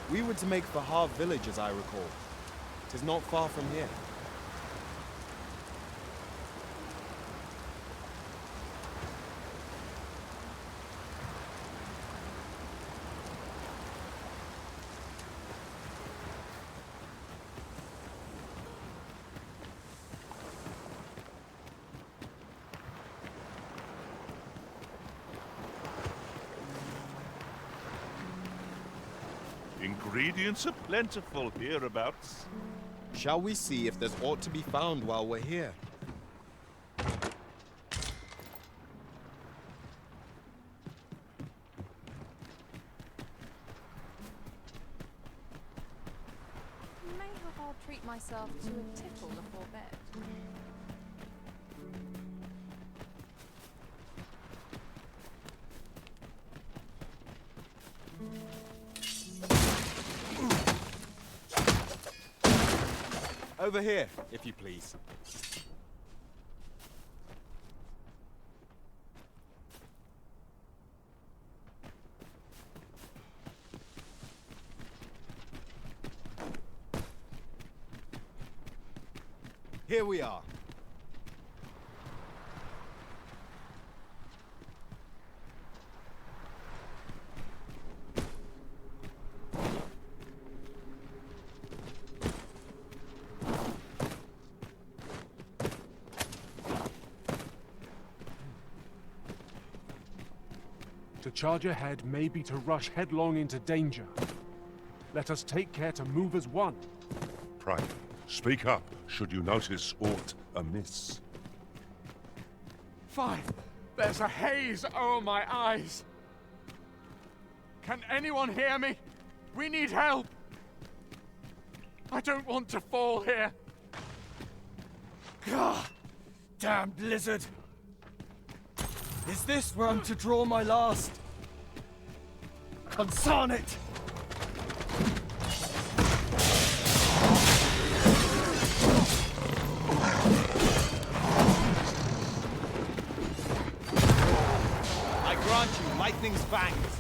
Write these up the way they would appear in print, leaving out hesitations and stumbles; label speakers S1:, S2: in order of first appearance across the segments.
S1: We were to make for Harv village, as I recall. 'Tis not far from here.
S2: Ingredients are plentiful hereabouts.
S1: Shall we see if there's aught to be found while we're here?
S3: May have I'll treat myself to a tipple before bed.
S1: Over here, if you please. Here we are.
S4: To charge ahead may be to rush headlong into danger. Let us take care to move as one.
S2: Pray, speak up should you notice aught amiss.
S5: Fine. There's a haze over my eyes. Can anyone hear me? We need help. I don't want to fall here.
S6: Gah! Damn blizzard! Is this where I'm to draw my last? Consign it!
S1: I grant you lightning's fangs.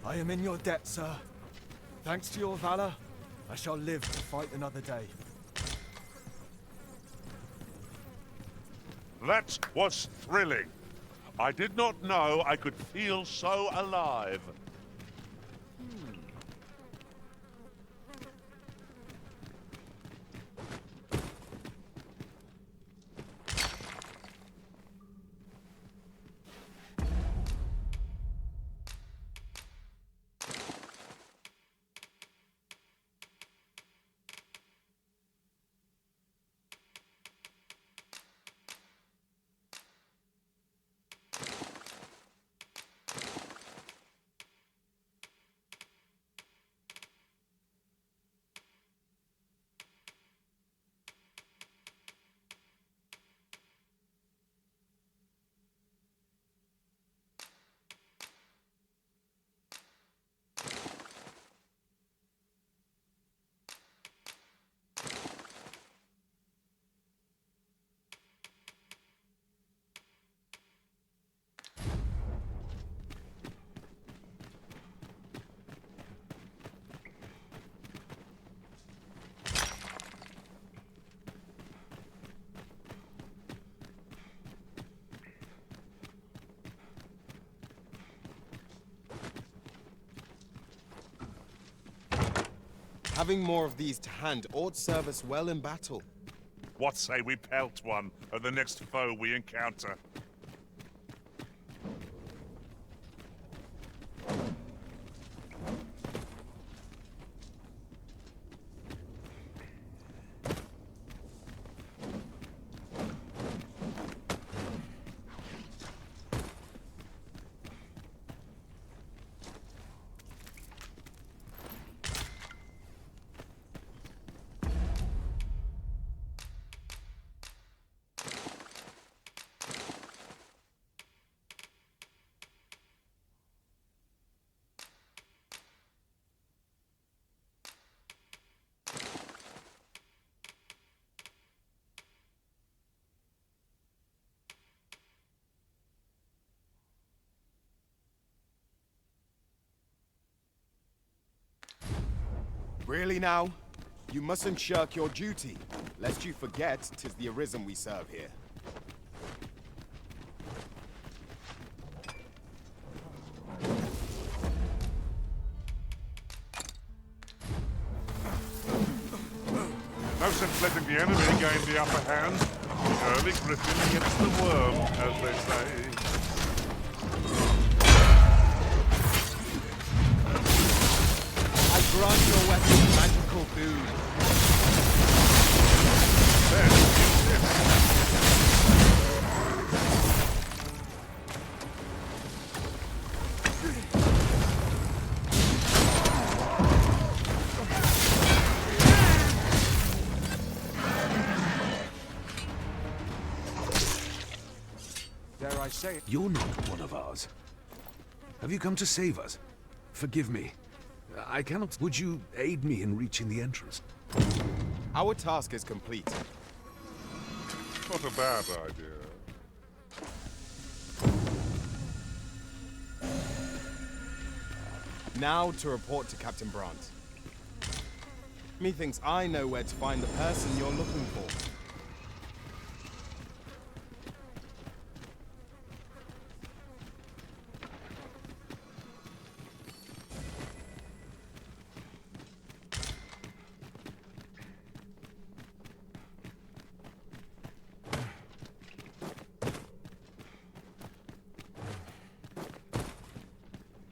S6: I am in your debt, sir. Thanks to your valor, I shall live to fight another day.
S2: That was thrilling. I did not know I could feel so alive.
S1: Having more of these to hand ought serve us well in battle.
S2: What say we pelt one of the next foe we encounter?
S7: Really now? You mustn't shirk your duty, lest you forget 'tis the Arisen we serve here.
S2: No sense letting the enemy gain the upper hand. The early griffin gets the worm, as they say.
S7: I grant your weapon magical boon.
S2: Then use this.
S4: Dare I say it?
S8: You're not one of ours. Have you come to save us? Forgive me. I cannot... Would you aid me in reaching the entrance?
S7: Our task is complete.
S2: Not a bad idea.
S7: Now to report to Captain Brandt. Methinks I know where to find the person you're looking for.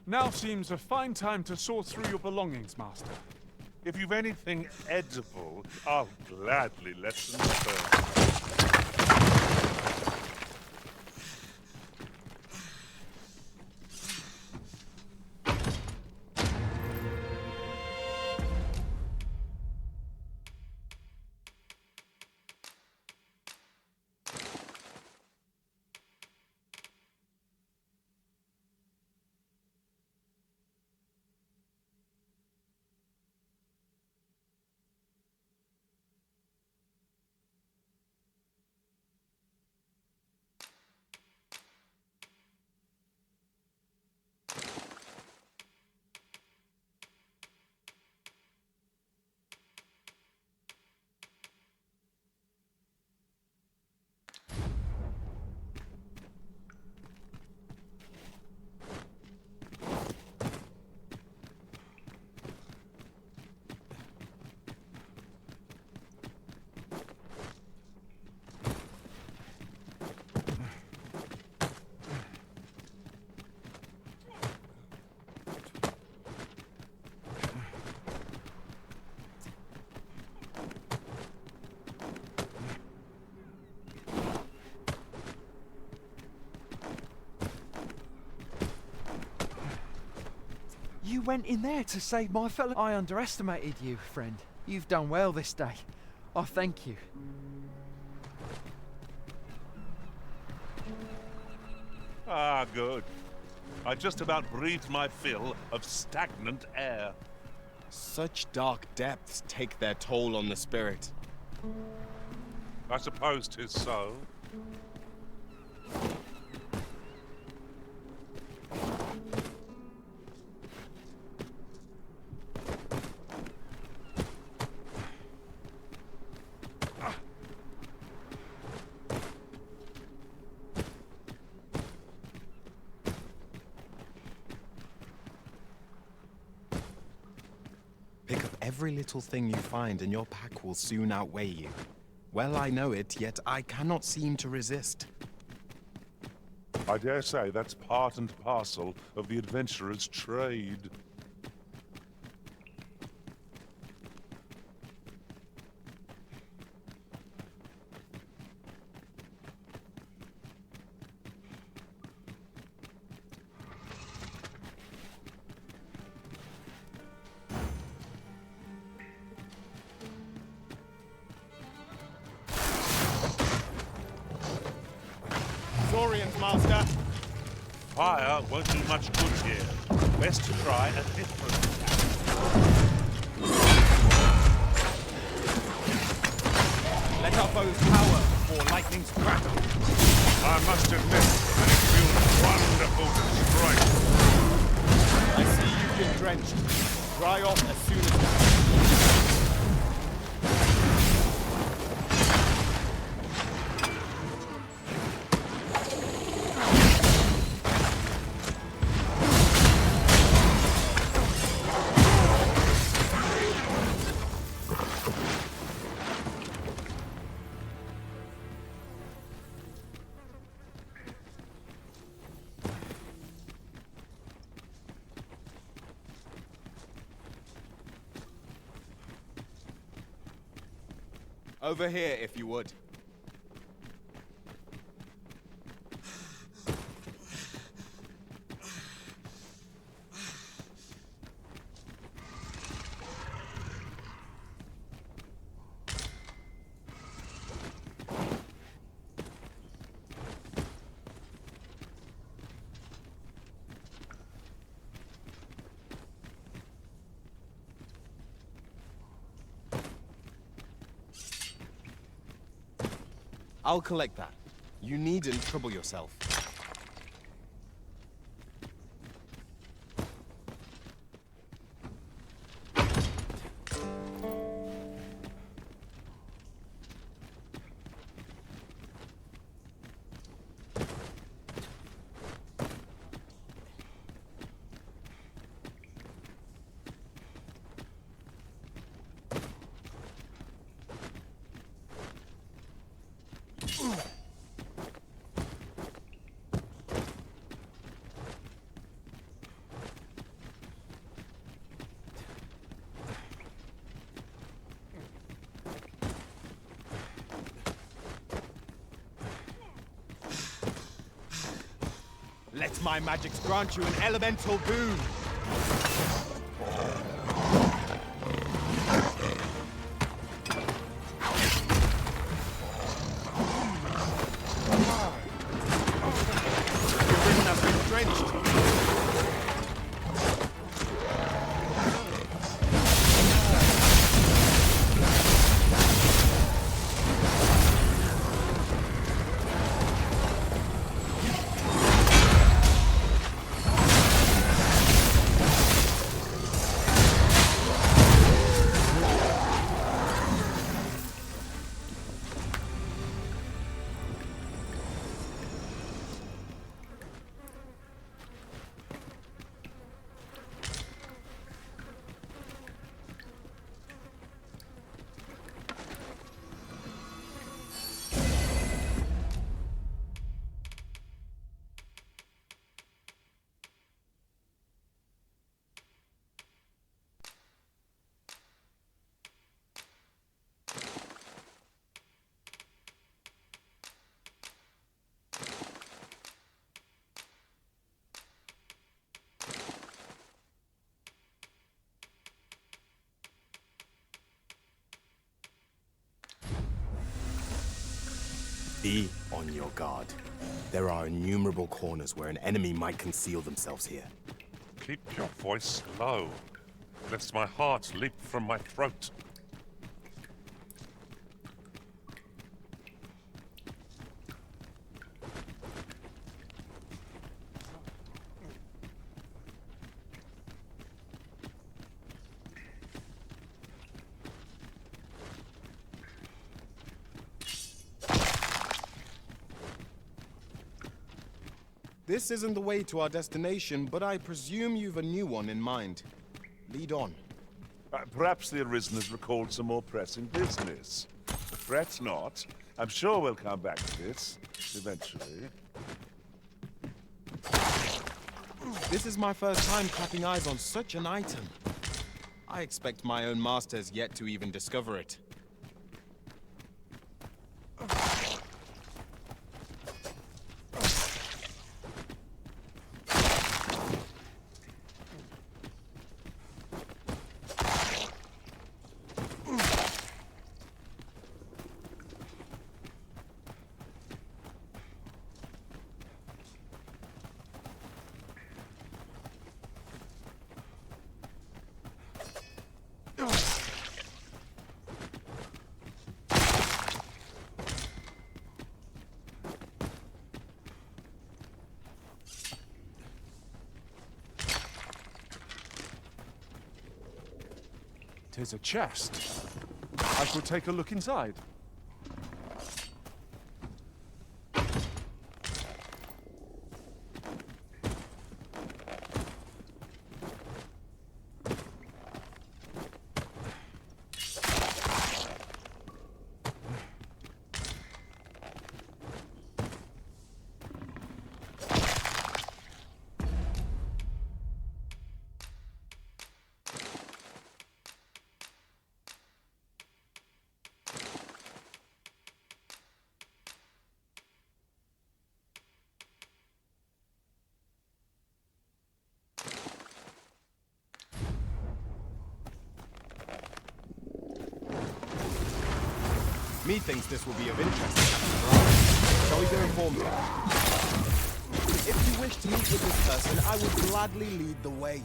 S4: Now seems a fine time to sort through your belongings, Master.
S2: If you've anything edible, I'll gladly lessen the burden.
S9: You went in there to save my fellow. I underestimated you, friend. You've done well this day. I thank you.
S2: Ah, good. I just about breathed my fill of stagnant air.
S7: Such dark depths take their toll on the spirit.
S2: I suppose 'tis so.
S7: Pick up every little thing you find and your pack will soon outweigh you. Well, I know it, yet I cannot seem to resist.
S2: I dare say that's part and parcel of the adventurer's trade.
S7: Saurians, Master!
S2: Fire won't do much good here. Best to try a different attack.
S7: Let our foes cower before lightning's crackle.
S2: I must admit that it feels wonderful to strike.
S7: I see you've been drenched. Dry off as soon as possible.
S1: Over here, if you would. I'll collect that. You needn't trouble yourself. Let my magics grant you an elemental boon! Your vision has been drenched! Be on your guard. There are innumerable corners where an enemy might conceal themselves here.
S2: Keep your voice low, lest my heart leap from my throat.
S1: This isn't the way to our destination, but I presume you've a new one in mind. Lead on.
S2: Perhaps the Arisen has recalled some more pressing business. Fret not. I'm sure we'll come back to this, eventually.
S1: This is my first time clapping eyes on such an item. I expect my own master has yet to even discover it.
S4: Tis a chest. I could take a look inside.
S1: Methinks this will be of interest to Captain Brown. Shall we go inform him? If you wish to meet with this person, I will gladly lead the way.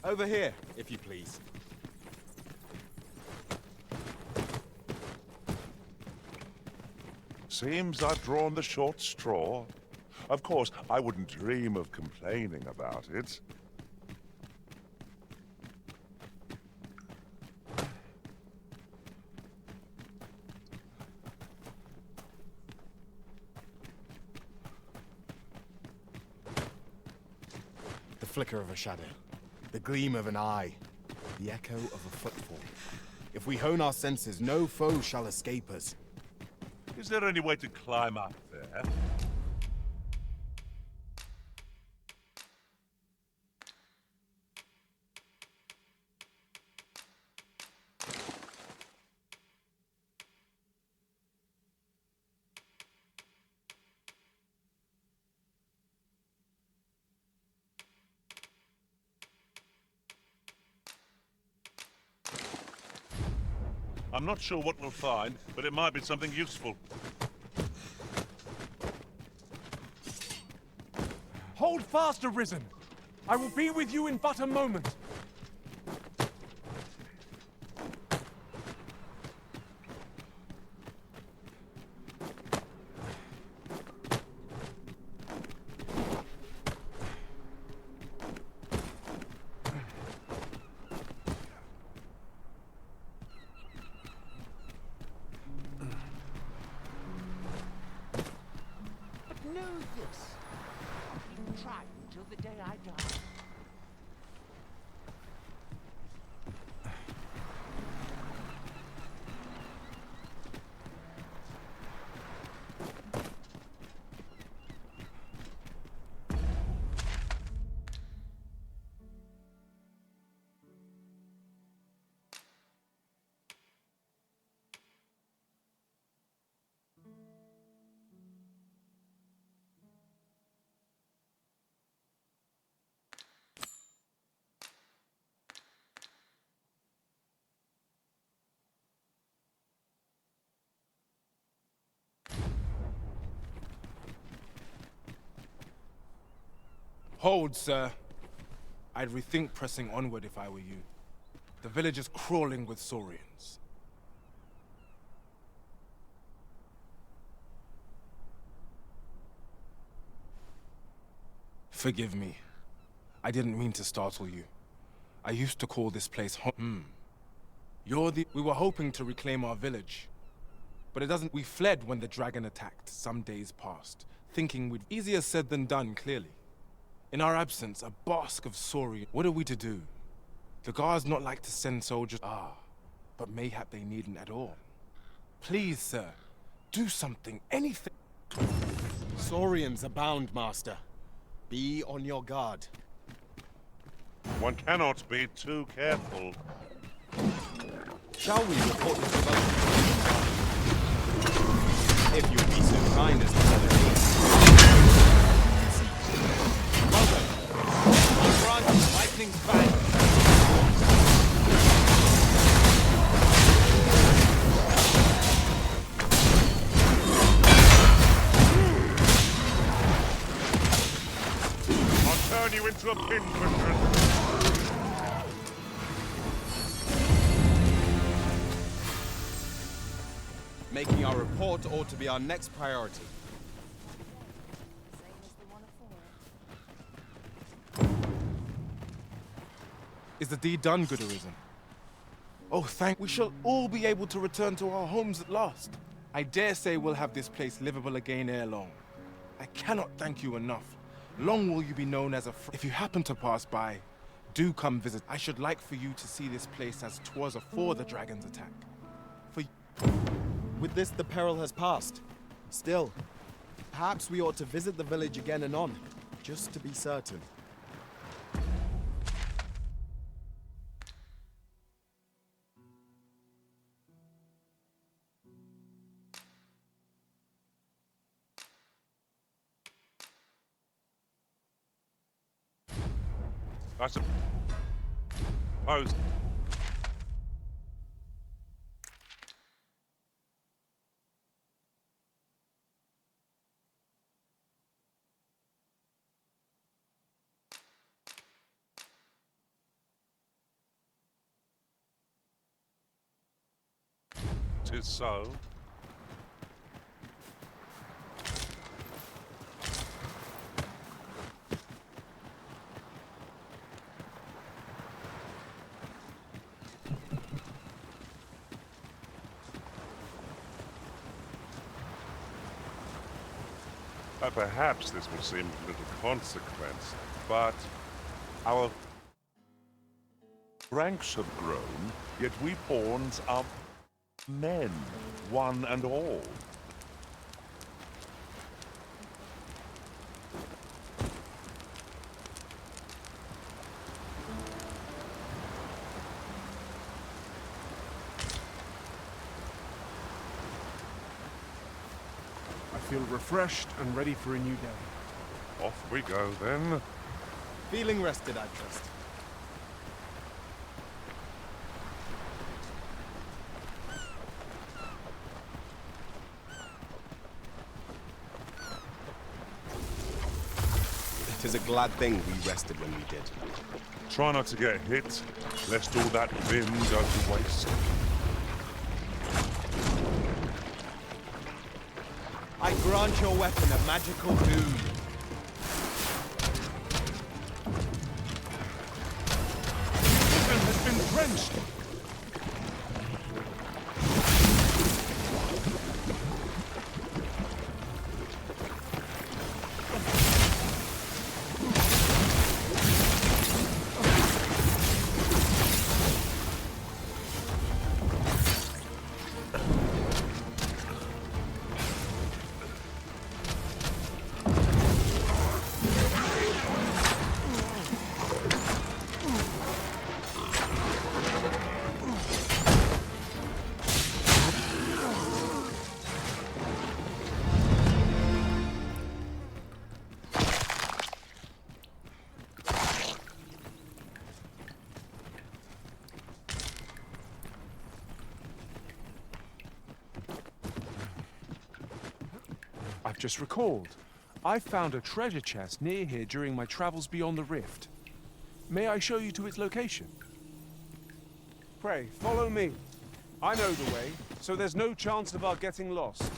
S1: Over here, if you please.
S2: Seems I've drawn the short straw. Of course, I wouldn't dream of complaining about it.
S1: The flicker of a shadow. The gleam of an eye. The echo of a footfall. If we hone our senses, no foe shall escape us.
S2: Is there any way to climb up there? I'm not sure what we'll find, but it might be something useful.
S4: Hold fast, Arisen! I will be with you in but a moment.
S10: Know this. Keep trying till the day I die.
S5: Hold, sir. I'd rethink pressing onward if I were you. The village is crawling with Saurians. Forgive me. I didn't mean to startle you. I used to call this place home. We were hoping to reclaim our village. But it doesn't. We fled when the dragon attacked some days past, thinking we'd. Easier said than done, clearly. In our absence, a basque of Saurian. What are we to do? The guards not like to send soldiers. But mayhap they needn't at all. Please, sir, do something, anything.
S1: Saurians abound, Master. Be on your guard.
S2: One cannot be too careful.
S1: Shall we report this development? If you'll be so kind as to tell it me. Well then, I'll grant lightning's fang.
S2: I'll turn you into a pincushion.
S1: Making our report ought to be our next priority.
S3: Same as the one afore.
S5: Is the deed done, good Arisen? Oh, thank. We shall all be able to return to our homes at last. I dare say we'll have this place livable again ere long. I cannot thank you enough. Long will you be known as a friend. If you happen to pass by, do come visit. I should like for you to see this place as 'twas afore the dragon's attack.
S1: With this, the peril has passed. Still, perhaps we ought to visit the village again anon, just to be certain.
S2: I suppose. Tis so. Perhaps this will seem of little consequence, but our ranks have grown, yet we pawns are men, one and all.
S4: I feel refreshed and ready for a new day.
S2: Off we go, then.
S1: Feeling rested, I trust.
S7: It is a glad thing we rested when we did.
S2: Try not to get hit, lest all that vim go to waste.
S1: I grant your weapon a magical doom.
S4: It has been drenched! I've just recalled. I found a treasure chest near here during my travels beyond the rift. May I show you to its location? Pray, follow me. I know the way, so there's no chance of our getting lost.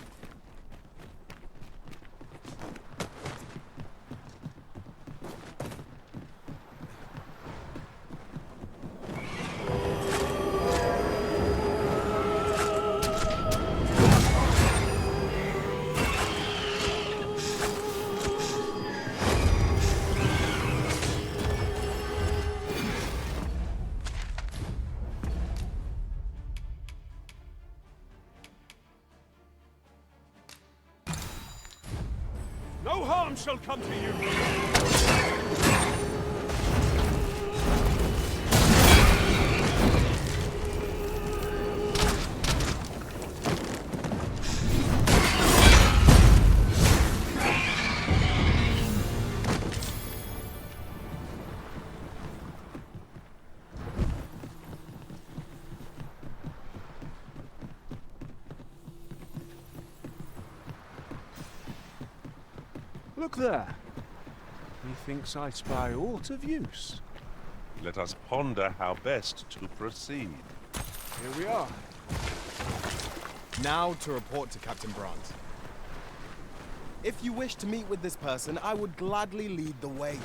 S4: No harm shall come to you! Look there. Methinks I spy aught of use.
S2: Let us ponder how best to proceed.
S4: Here we are.
S1: Now to report to Captain Brandt. If you wish to meet with this person, I would gladly lead the way.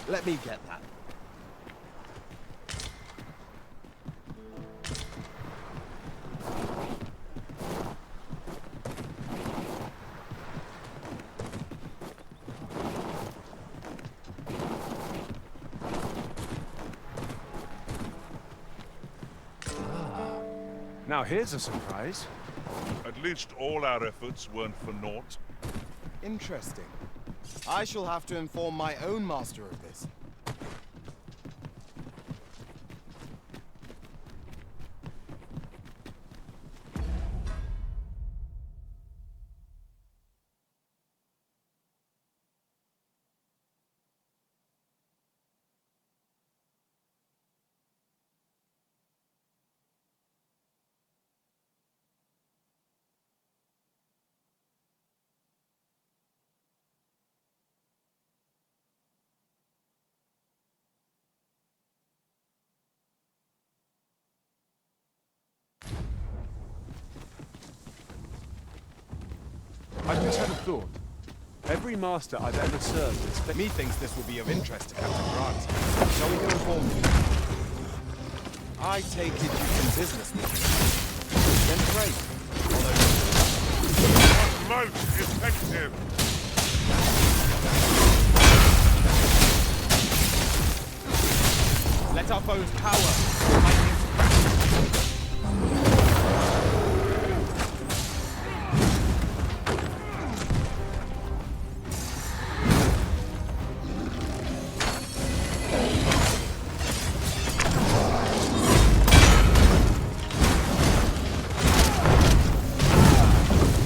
S1: Let me get that.
S4: Now here's a surprise.
S2: At least all our efforts weren't for naught.
S1: Interesting. I shall have to inform my own master of this.
S4: I've just had a thought. Every master I've ever served has...
S1: Methinks this will be of interest to Captain Grant. Shall we go inform you? I take it you can business with me. Then pray. Follow me.
S2: Most effective!
S1: Let our foes cower. Lightning's crash.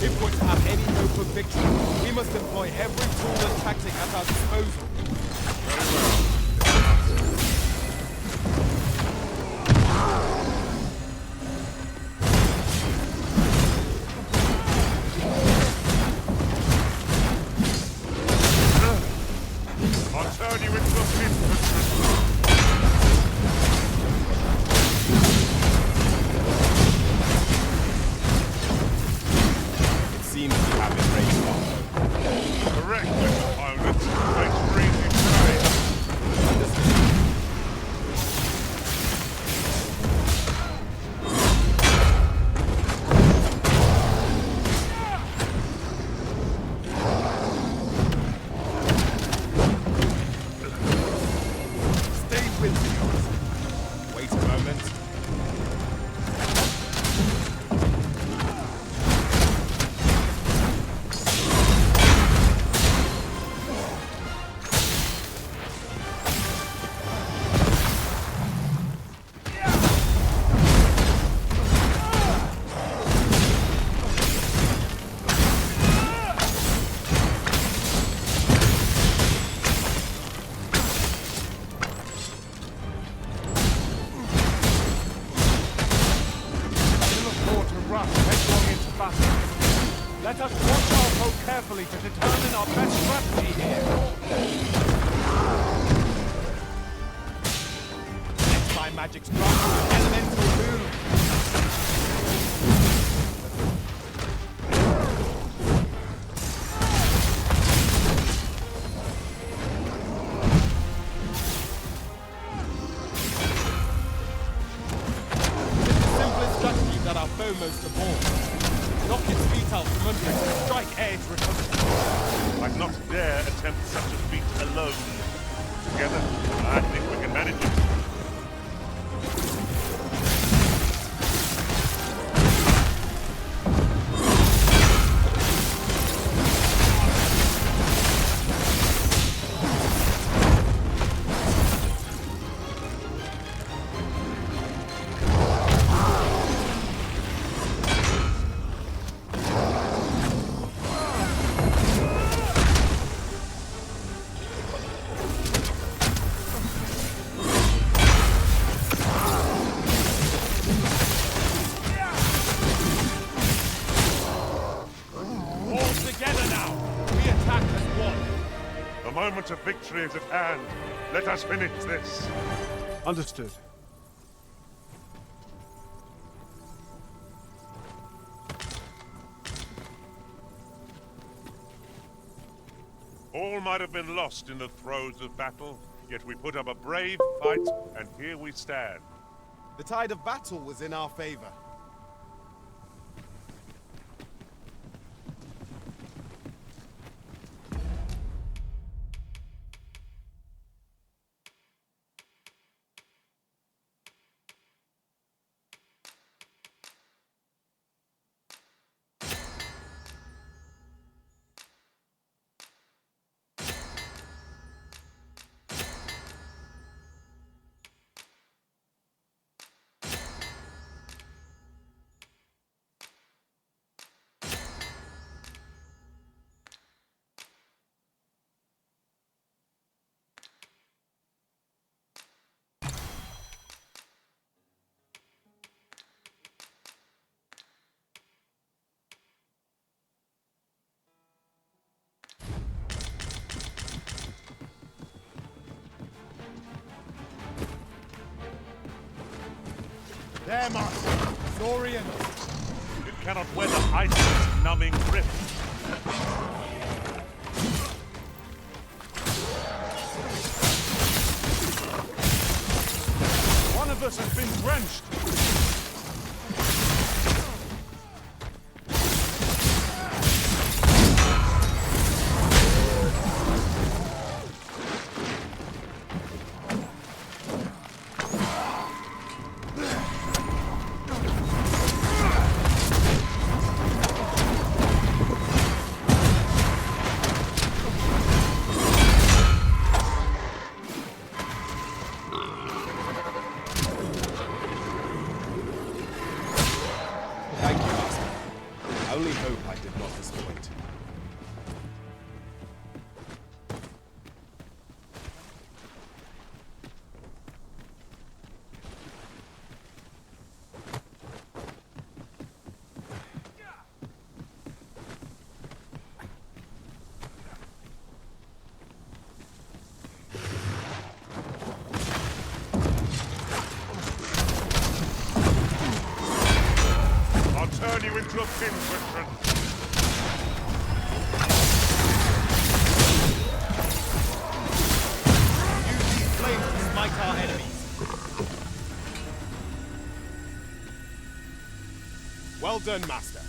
S1: If we're to have any hope of victory, we must employ every tool and tactic at our disposal.
S2: Very well. I'll turn you into a infantry.
S1: It seems you have it raised on.
S2: Correct, Mr. Pilot. Thanks for easy trade.
S1: Stay with me. Wait a moment.
S4: Let us watch our foe carefully to determine our best strategy here.
S1: Let my magic strike with elemental boom. Simplest strategy that our foe most abhors. Knock its feet out from under it, strike edge, recover.
S2: I'd not dare attempt such a feat alone. Together, I think we can manage it. The moment of victory is at hand. Let us finish this.
S4: Understood.
S2: All might have been lost in the throes of battle, yet we put up a brave fight, and here we stand.
S1: The tide of battle was in our favor. There, Master. Saurian.
S2: It cannot weather Iceland's numbing grip.
S4: One of us has been drenched.
S1: Thank you, Master. I only hope I did not disappoint.
S2: I'll turn you into a pinprick.
S1: Use these flames to smite our enemies. Well done, Master.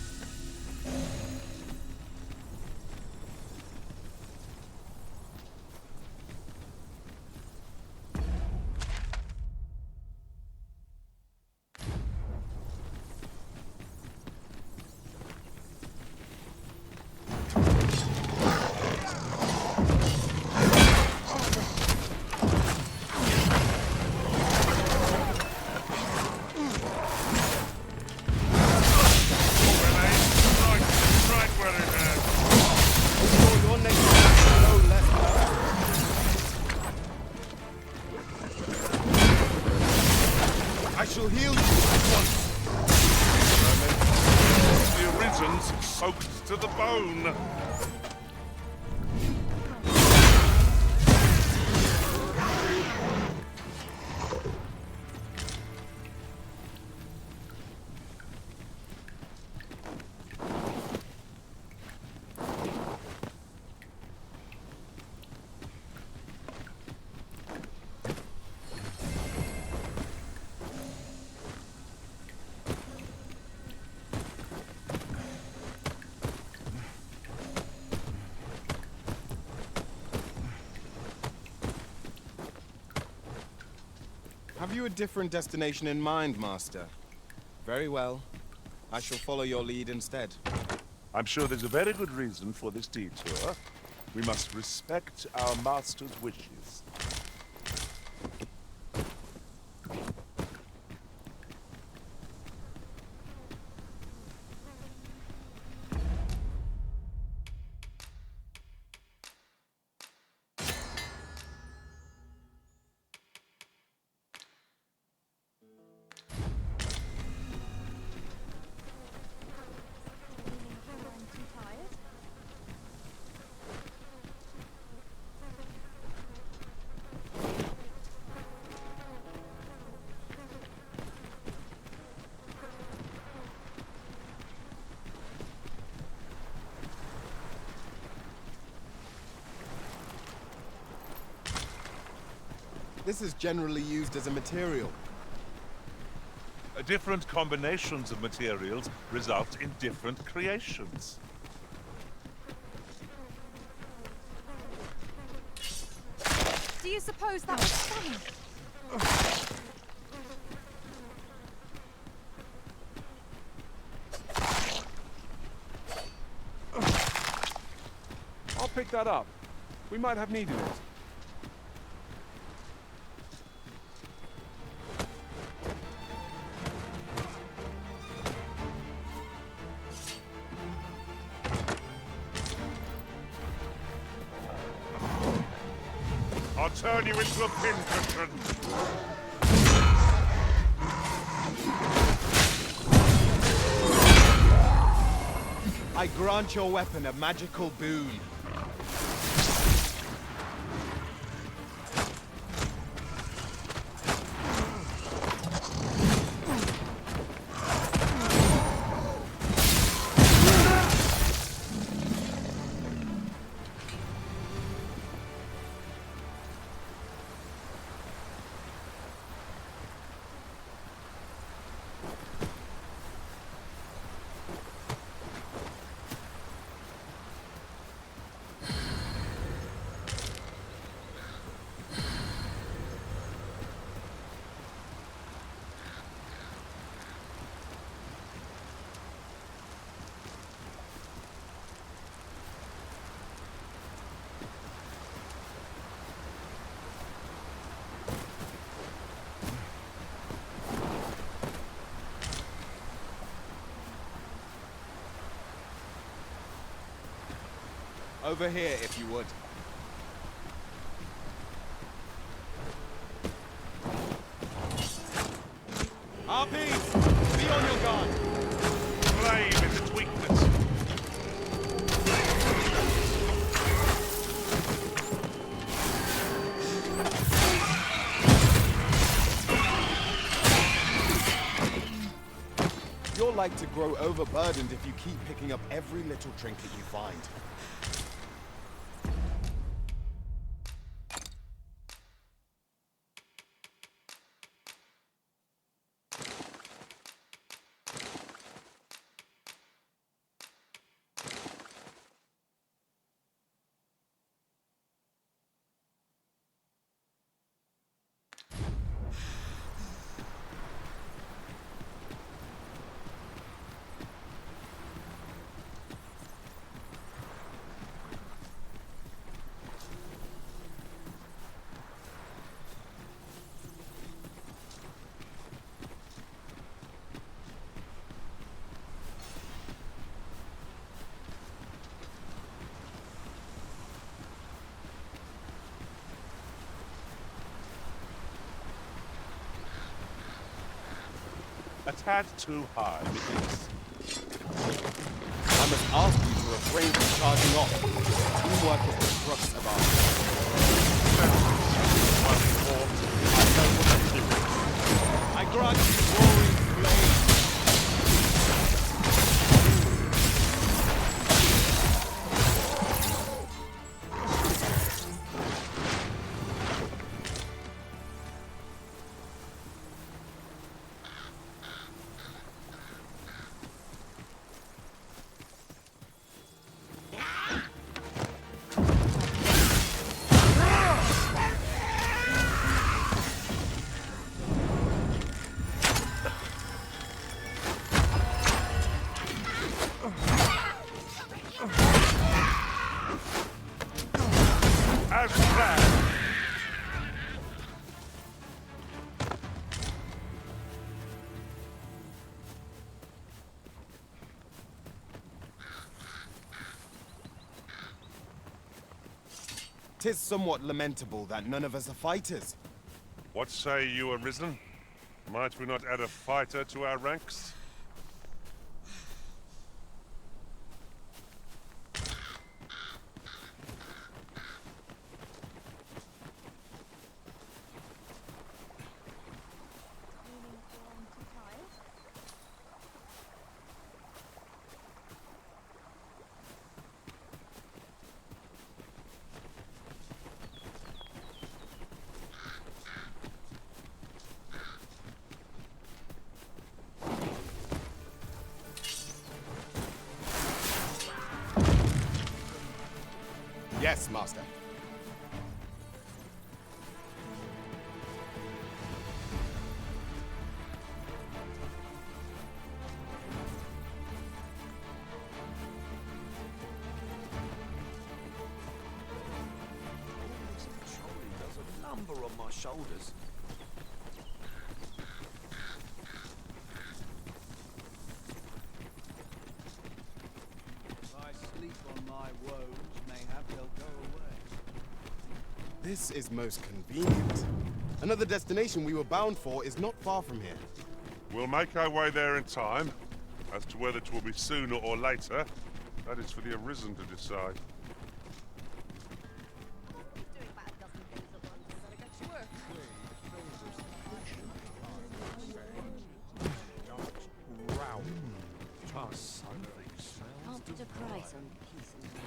S2: Right where it is.
S1: Sure your name is no less powerful. I shall heal you at once.
S2: The Arisen's soaked to the bone.
S1: Have you a different destination in mind, Master? Very well. I shall follow your lead instead.
S2: I'm sure there's a very good reason for this detour. We must respect our master's wishes.
S3: I'm too tired.
S1: This is generally used as a material.
S2: Different combinations of materials result in different creations.
S3: Do you suppose that was funny?
S4: I'll pick that up. We might have needed it.
S2: I'll turn you into a pinprick.
S1: I grant your weapon a magical boon. Over here, if you would. RPs! Be on your guard!
S2: Flame is its weakness.
S1: You're like to grow overburdened if you keep picking up every little trinket you find.
S2: A tad too high, yes.
S1: I must ask you to refrain from charging off. Teamwork is the crux of our...
S2: I know what I'm doing.
S1: I grant you roaring flame.
S2: As planned.
S1: Tis somewhat lamentable that none of us are fighters.
S2: What say you, Arisen? Might we not add a fighter to our ranks?
S1: Yes, Master.
S6: There's a lumber on my shoulders. If I sleep on my woes, mayhap they'll go away.
S1: This is most convenient. Another destination we were bound for is not far from here.
S2: We'll make our way there in time. As to whether it will be sooner or later, that is for the Arisen to decide.
S10: Can't put a price on peace and quiet.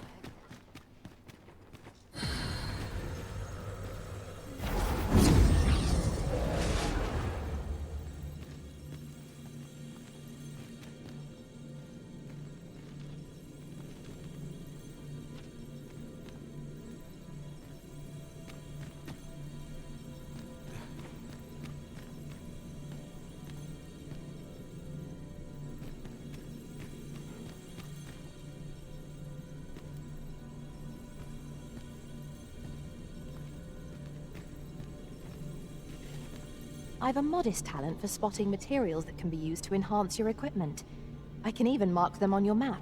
S11: I've a modest talent for spotting materials that can be used to enhance your equipment. I can even mark them on your map.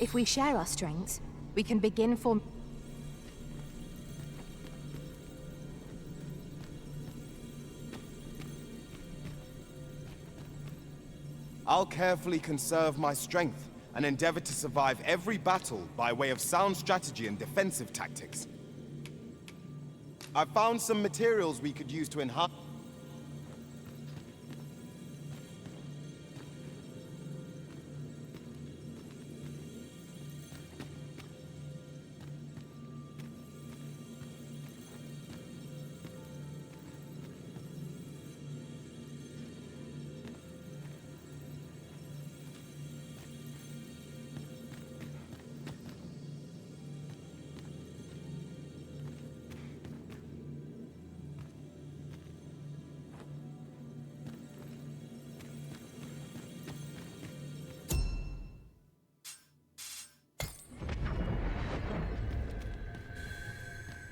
S11: If we share our strengths, we can begin form...
S1: I'll carefully conserve my strength and endeavor to survive every battle by way of sound strategy and defensive tactics. I've found some materials we could use to enhance...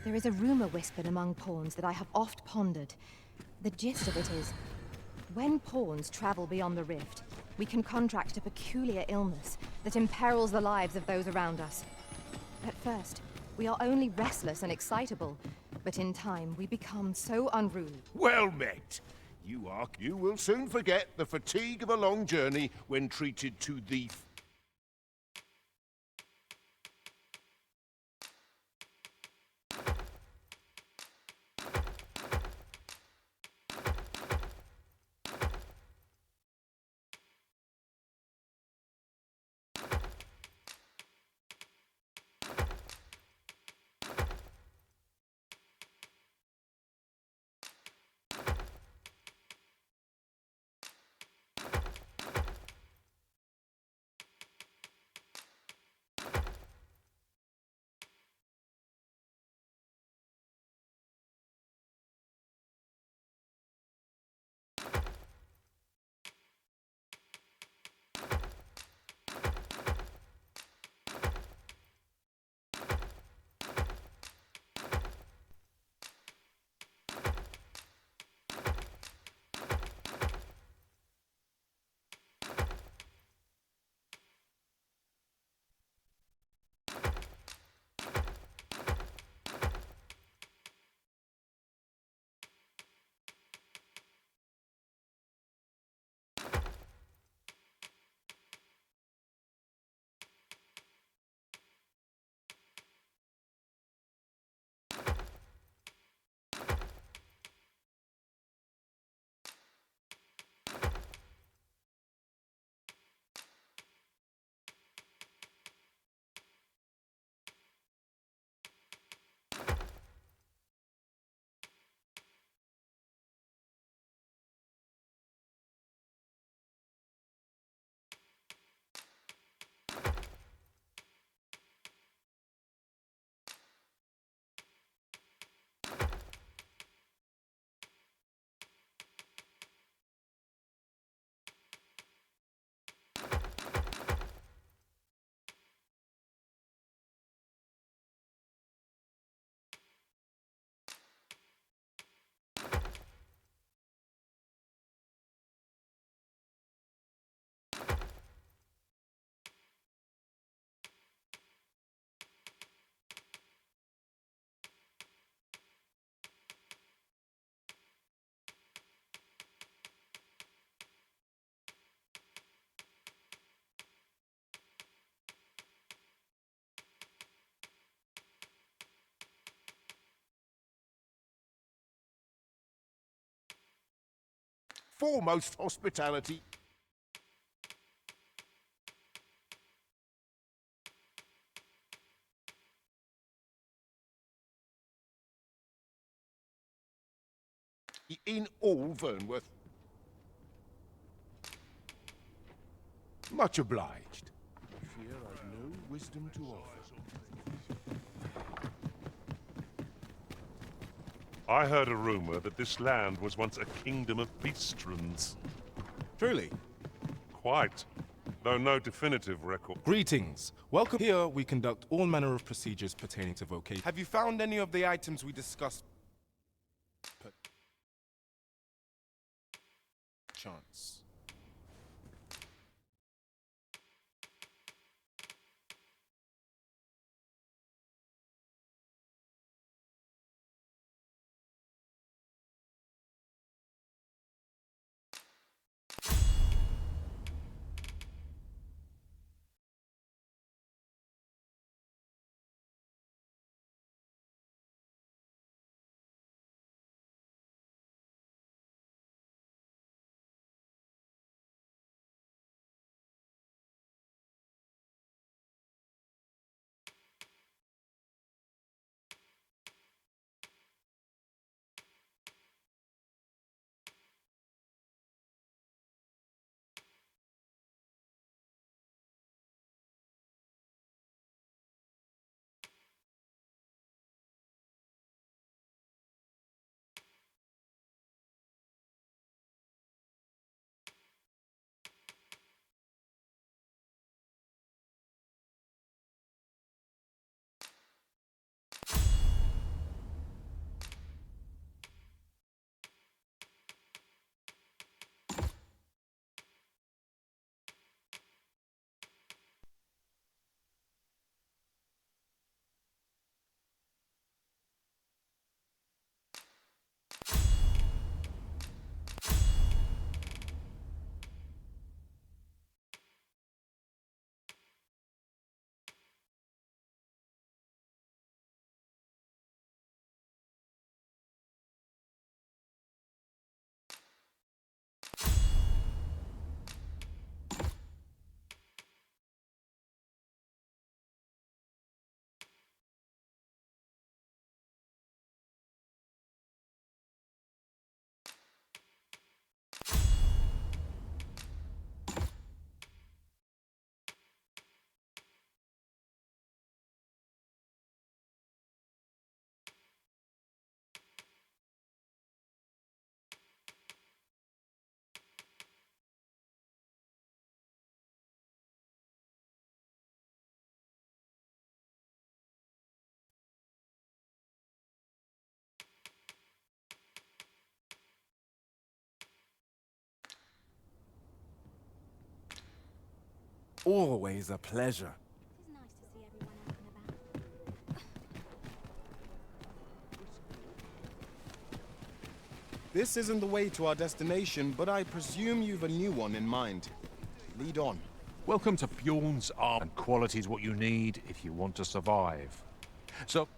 S11: There is a rumor whispered among pawns that I have oft pondered. The gist of it is, when pawns travel beyond the rift, we can contract a peculiar illness that imperils the lives of those around us. At first, we are only restless and excitable, but in time we become so unruly.
S12: Well met. You will soon forget the fatigue of a long journey when treated to the... foremost hospitality. In all Vernworth. Much obliged. Fear I've no wisdom to offer.
S2: I heard a rumor that this land was once a kingdom of beastrons.
S1: Truly?
S2: Quite. Though no definitive record.
S5: Greetings. Welcome. Here we conduct all manner of procedures pertaining to vocation.
S1: Have you found any of the items we discussed?
S5: Chance. Always a pleasure.
S11: It is nice to see everyone out and about.
S1: This isn't the way to our destination, but I presume you've a new one in mind. Lead on.
S13: Welcome to Bjorn's Arm, and quality is what you need if you want to survive. So,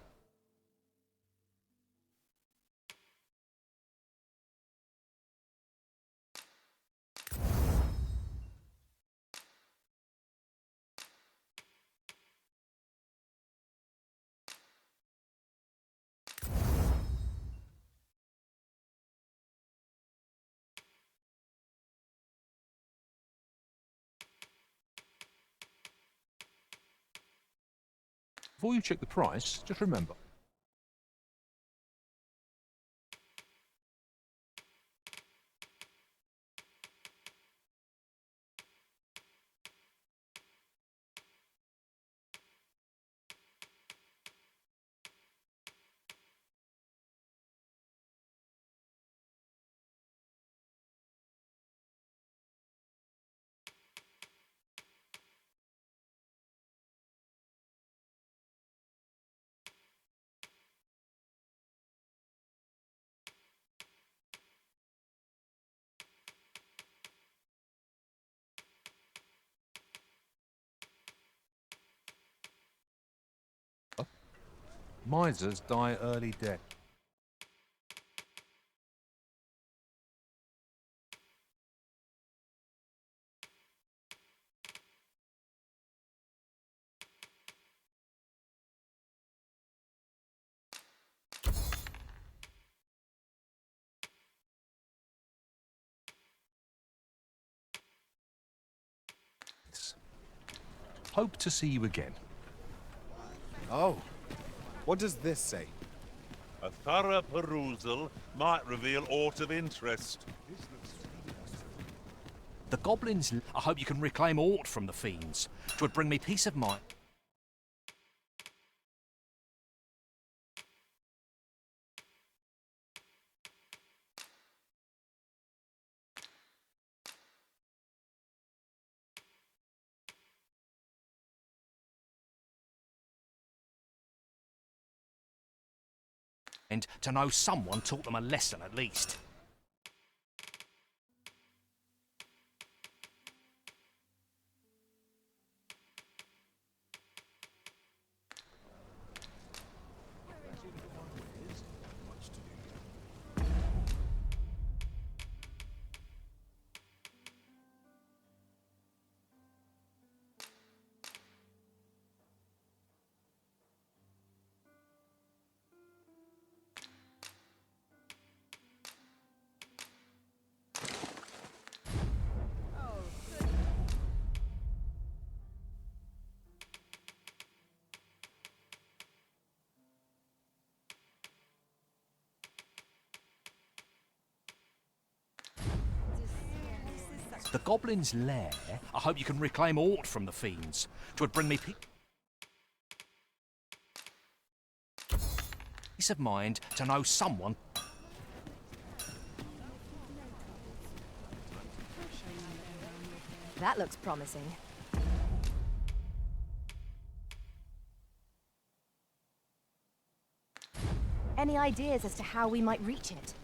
S13: before you check the price, just remember. Misers die early death. Hope to see you again.
S1: Oh, what does this say?
S2: A thorough perusal might reveal aught of interest.
S10: The goblins. I hope you can reclaim aught from the fiends. 'Twould bring me peace of mind. And to know someone taught them a lesson at least. The goblin's lair. I hope you can reclaim aught from the fiends. 'Twould bring me peace of mind to know someone.
S11: That looks promising. Any ideas as to how we might reach it?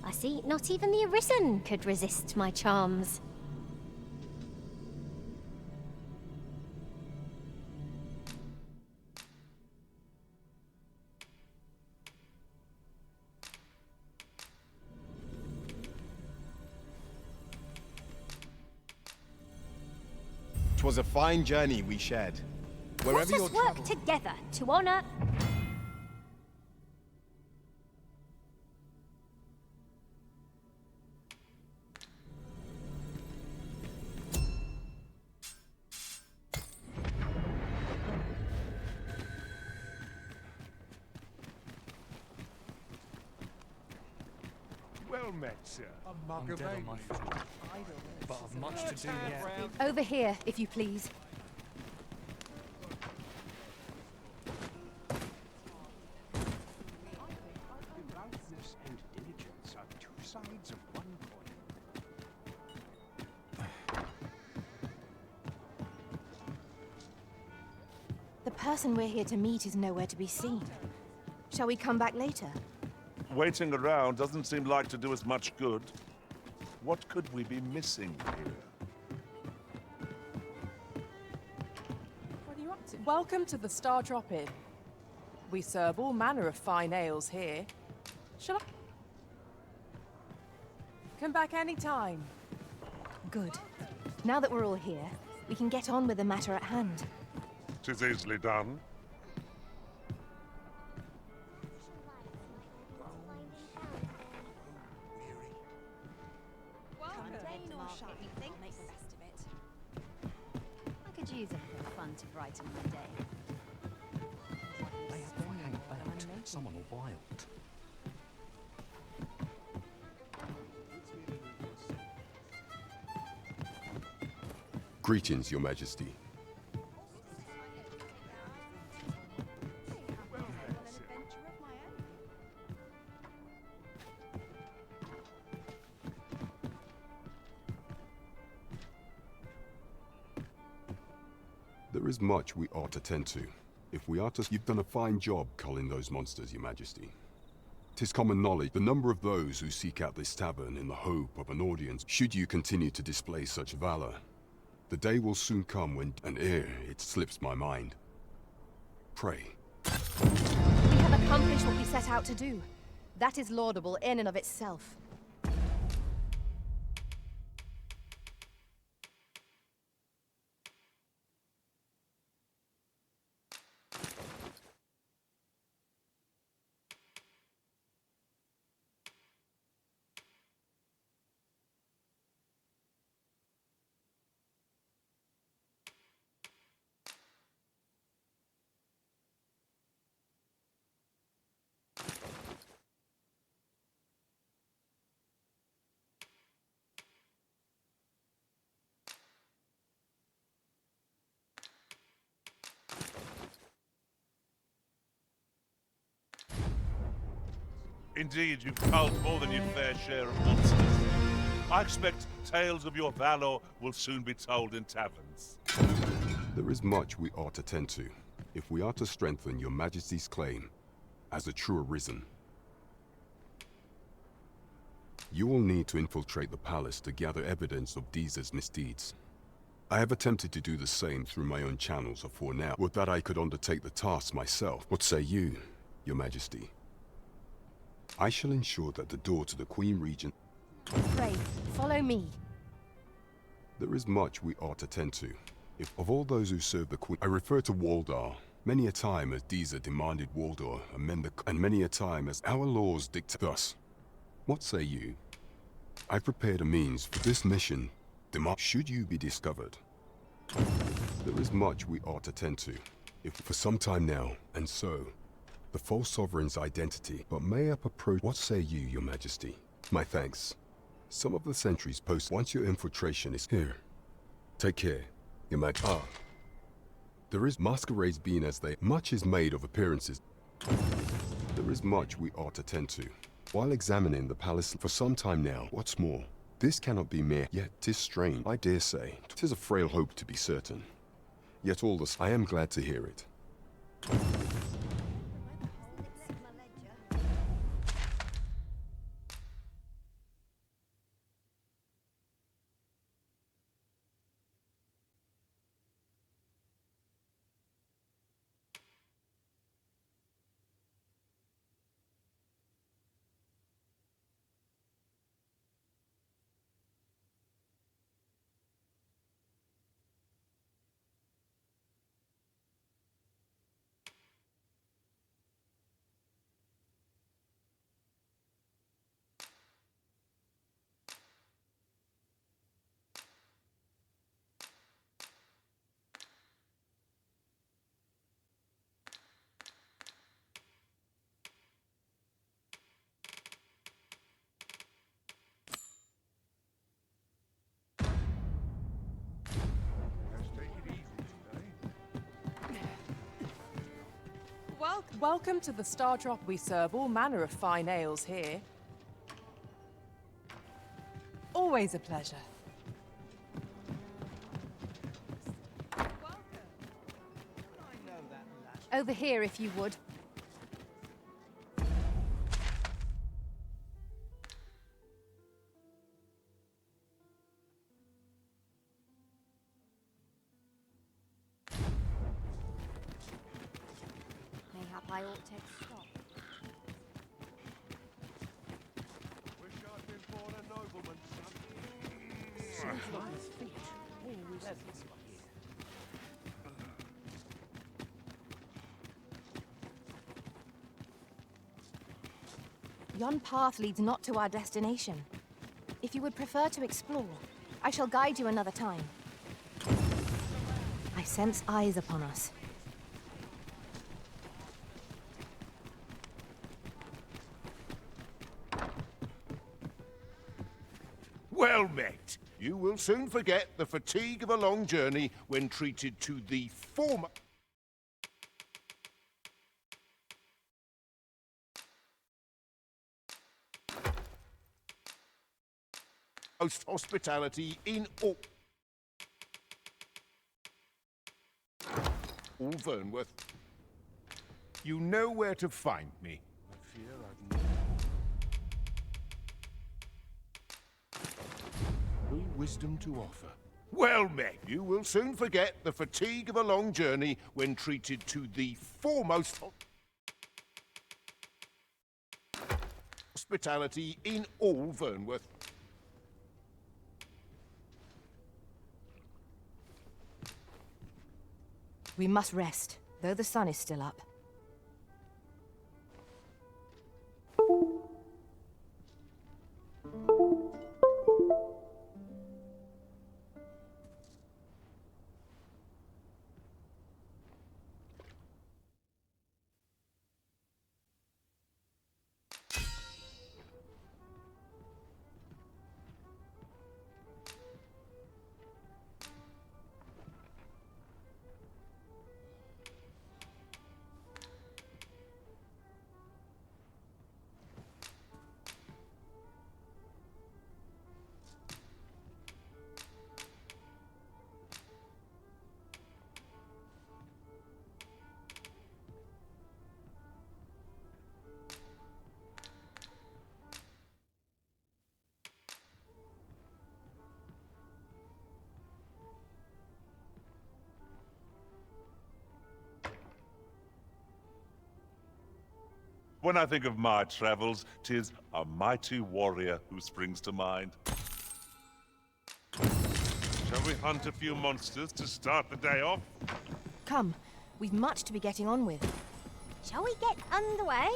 S14: I see, not even the Arisen could resist my charms.
S1: Twas a fine journey we shared. Wherever
S14: Let
S1: your
S14: us work
S1: travel...
S14: together to honor...
S2: Well never met you.
S6: I'm dead on my feet, but I've much to do yet.
S11: Over here, if you please.
S10: Devoutness and diligence are two sides of one coin.
S11: The person we're here to meet is nowhere to be seen. Shall we come back later?
S2: Waiting around doesn't seem like to do us much good. What could we be missing here?
S3: What are you up to? Welcome to the Star Drop Inn. We serve all manner of fine ales here. Shall I? Come back any time.
S11: Good. Now that we're all here, we can get on with the matter at hand.
S2: 'Tis easily done.
S15: I could use a little fun to brighten my day.
S10: They have been hang about. Someone wild.
S16: Greetings, Your Majesty. There is much we ought to tend to. If we are to... You've done a fine job culling those monsters, Your Majesty. 'Tis common knowledge the number of those who seek out this tavern in the hope of an audience, should you continue to display such valor. The day will soon come when... and ere it slips my mind. Pray.
S11: We have accomplished what we set out to do. That is laudable in and of itself.
S2: Indeed, you've culled more than your fair share of monsters. I expect tales of your valor will soon be told in taverns.
S16: There is much we ought to tend to, if we are to strengthen Your Majesty's claim as a true Arisen. You will need to infiltrate the palace to gather evidence of Deez's misdeeds. I have attempted to do the same through my own channels afore now. Would that I could undertake the task myself. What say you, Your Majesty? I shall ensure that the door to the Queen Regent...
S11: Pray, follow me.
S16: There is much we ought to tend to. If of all those who serve the Queen... I refer to Waldar. Many a time as Deeza demanded Waldar amend the... and many a time as our laws dictate. Thus, what say you? I prepared a means for this mission. Should you be discovered, there is much we ought to tend to. If for some time now, and so, the false sovereign's identity, but may up approach... What say you, Your Majesty? My thanks. Some of the sentries post once your infiltration is here. Take care, Your Majesty. Ah. There is masquerades being as they... Much is made of appearances. There is much we ought to tend to. While examining the palace for some time now, what's more, this cannot be mere, yet 'tis strange. I dare say, 'tis a frail hope to be certain. Yet all this, I am glad to hear it.
S3: Welcome to the Star Drop. We serve all manner of fine ales here. Always a pleasure.
S11: Over here, if you would.
S15: Mayhap I ought take stock.
S12: Wish I'd been born a nobleman, son.
S10: Seems like his feet always evidence here.
S11: Yon path leads not to our destination. If you would prefer to explore, I shall guide you another time. I sense eyes upon us.
S12: Well met. You will soon forget the fatigue of a long journey when treated to the former... most hospitality in all Vernworth. You know where to find me.
S2: I fear I've
S12: no wisdom to offer. Well met. You will soon forget the fatigue of a long journey when treated to the foremost hospitality in all Vernworth.
S11: We must rest, though the sun is still up.
S2: When I think of my travels, 'tis a mighty warrior who springs to mind. Shall we hunt a few monsters to start the day off?
S11: Come, we've much to be getting on with.
S14: Shall we get underway?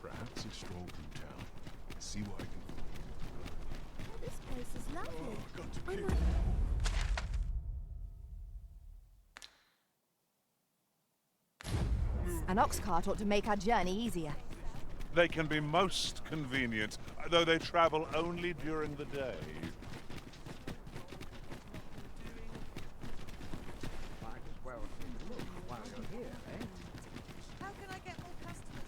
S8: Perhaps a stroll through town. See what I can
S14: This place is lovely.
S8: got to
S14: I
S8: keep.
S14: might-
S11: An ox cart ought to make our journey easier.
S2: They can be most convenient, though they travel only during the day.
S10: Might as well look while you're here, eh?
S3: How can I get more customers?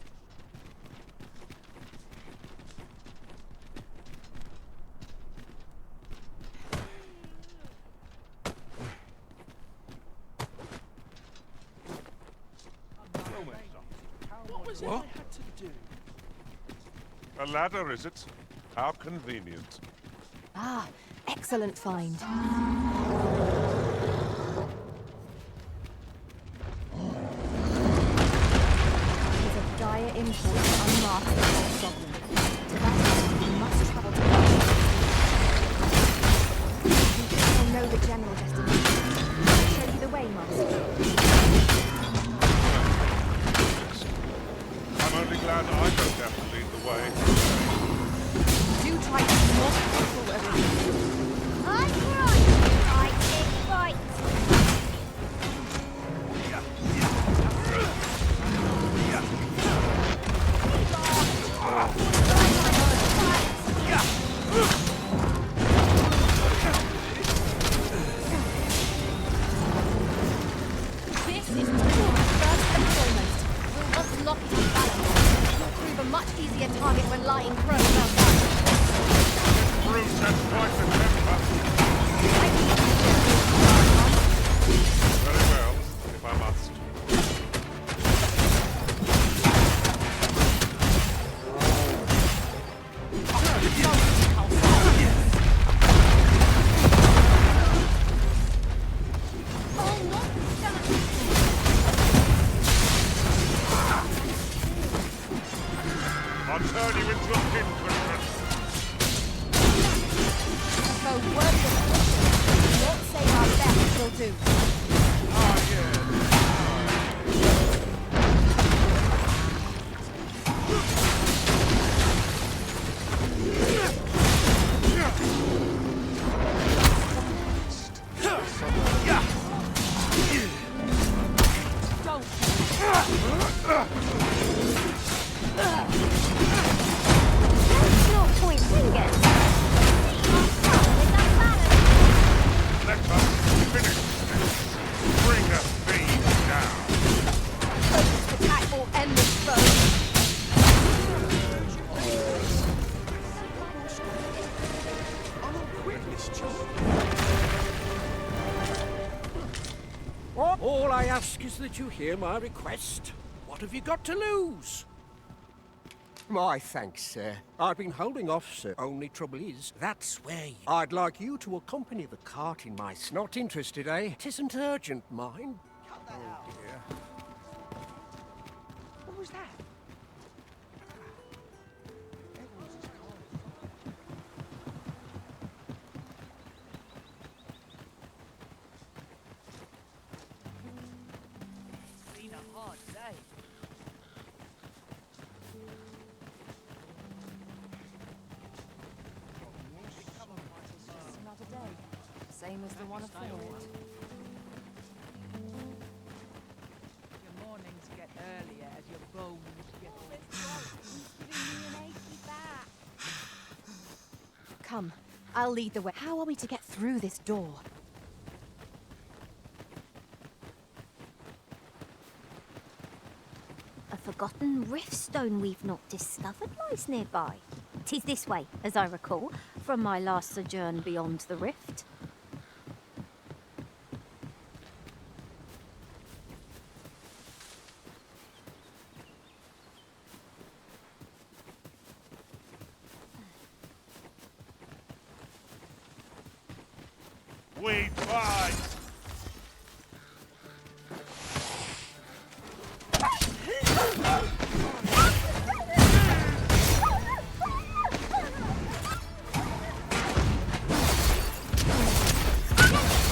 S10: What was it I had to do?
S2: A ladder, is it? How convenient.
S11: Ah, excellent find. There's a dire import to unmask the S Dogma. To that end, we must travel to We think I know the general destination. Show you the way, Master.
S2: I'm only glad I don't have to lead the way.
S11: Do try to be more careful wherever you go.
S14: I'm right. Right, it's right.
S15: be a target when lying prone outside.
S2: Brute has quite the temper. Very well, if I must. I'll turn you into a pincushion.
S15: So work the position. Won't save our best, will do. There's no point fingers.
S2: Let us finish this. Bring the thieves down.
S15: Focused attack will end this foe.
S10: All I ask is that you hear my request. What have you got to lose? My thanks, sir. I've been holding off, sir. Only trouble is, that's where I'd like you to accompany the cart in my... Not interested, eh? 'Tisn't urgent, mind. Oh, dear.
S3: What was that? Been a hard day. Another day, same as the one aforesaid. Your mornings get earlier as your bones get
S11: Come, I'll lead the way. How are we to get through this door?
S14: A forgotten rift stone we've not discovered lies nearby. 'Tis this way, as I recall, from my last sojourn beyond the rift.
S2: We fight!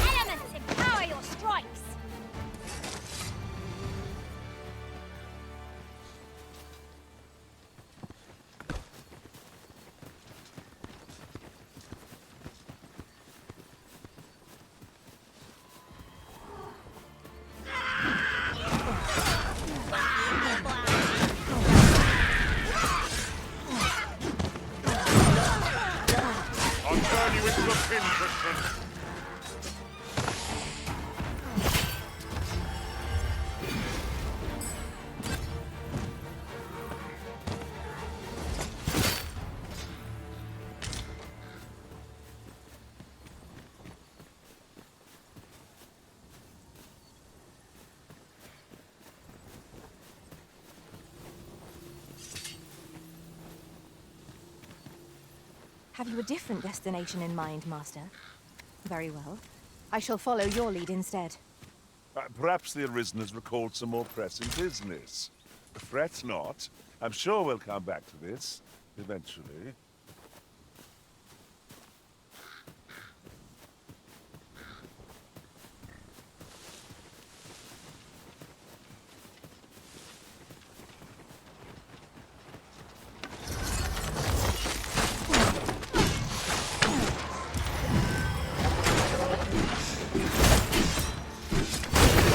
S14: Elements empower your strikes!
S2: I'll turn you into a pincushion.
S11: Have you a different destination in mind, Master? Very well. I shall follow your lead instead.
S2: Perhaps the Arisen has recalled some more pressing business. Fret not. I'm sure we'll come back to this, eventually.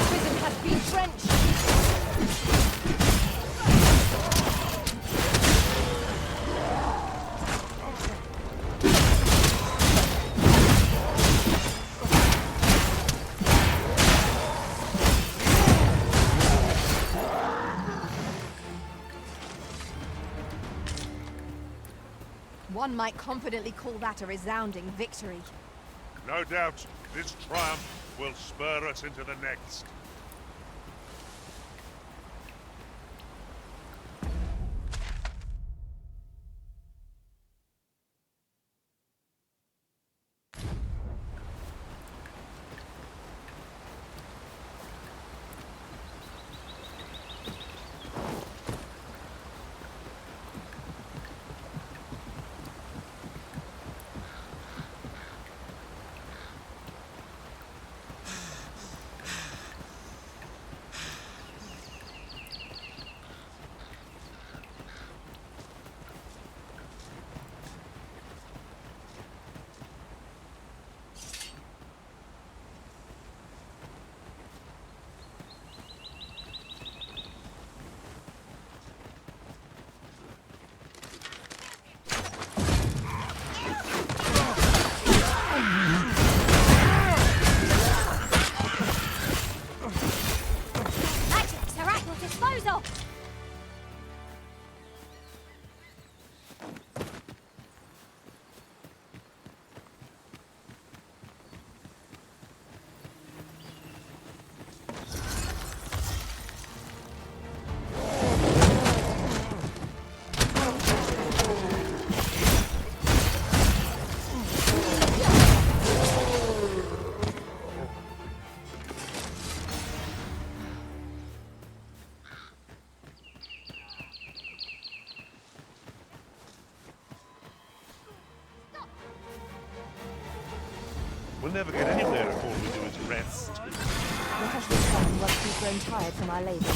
S15: Prison has been drenched. One might confidently call that a resounding victory.
S2: No doubt, this triumph will spur us into the next.
S14: Magic's are at your disposal!
S2: We'll never get anywhere if all we do is rest.
S11: Let us return once we've grown tired from our labor.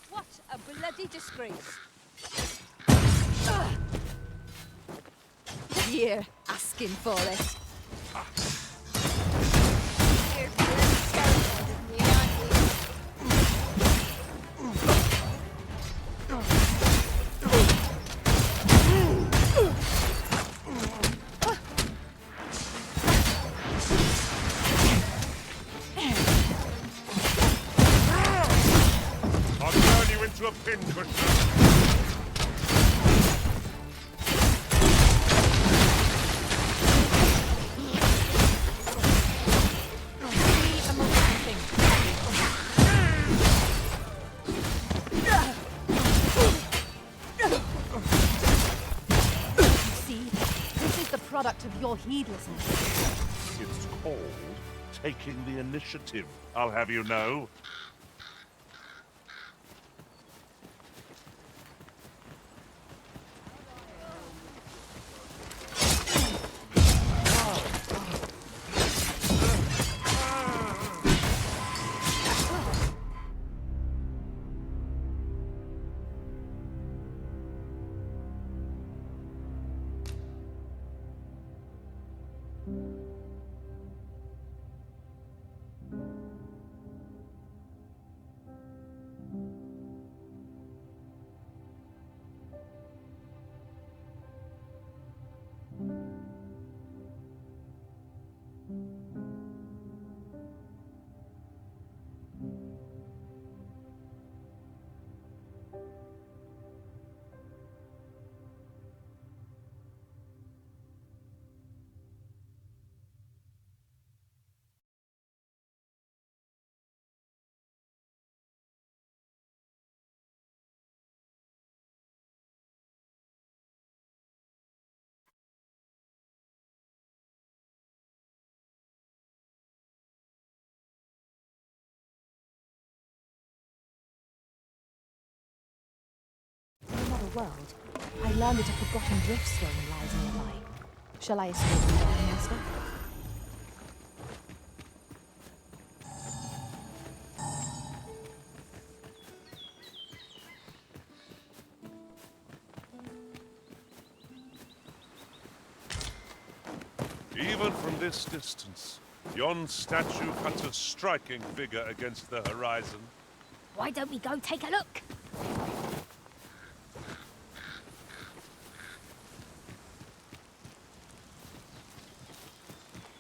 S15: What a bloody disgrace. Here, asking for it. You're bloody scared of me, aren't you?
S2: I'll turn you into a pincushion.
S11: See, this is the product of your heedlessness.
S2: It's called taking the initiative, I'll have you know.
S11: the world, I learned that a forgotten riftstone lies nearby. Shall I escort you there, Master?
S2: Even from this distance, yon statue cuts a striking figure against the horizon.
S14: Why don't we go take a look?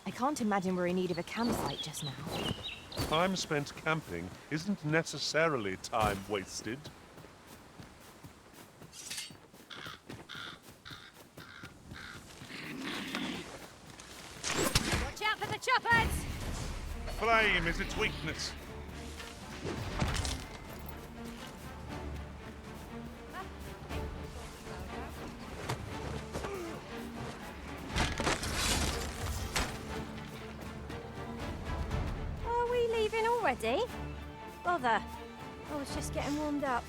S11: I can't imagine we're in need of a campsite just now.
S2: Time spent camping isn't necessarily time wasted.
S14: Watch out for the choppers!
S2: Flame is its weakness.
S14: Are we leaving already? Bother. I was just getting warmed up.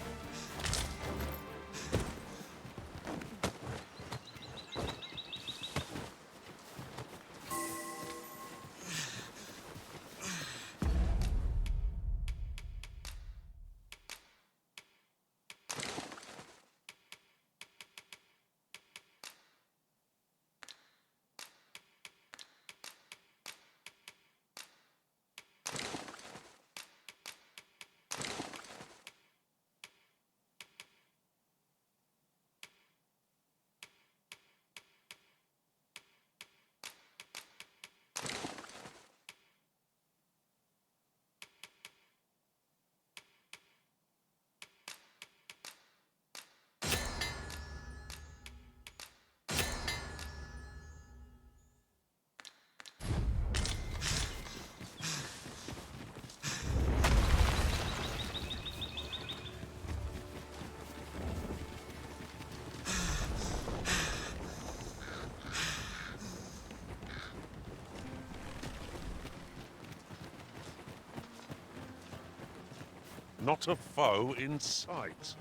S2: Not a foe in sight.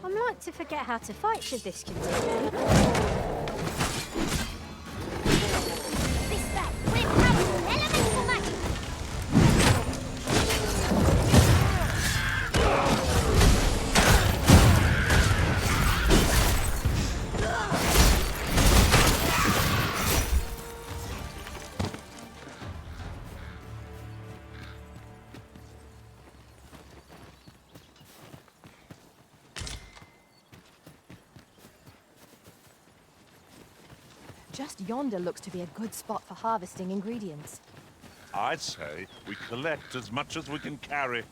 S14: I'm like to forget how to fight should this continue. This way! We're powerful elemental magic!
S11: Just yonder looks to be a good spot for harvesting ingredients.
S2: I'd say we collect as much as we can carry.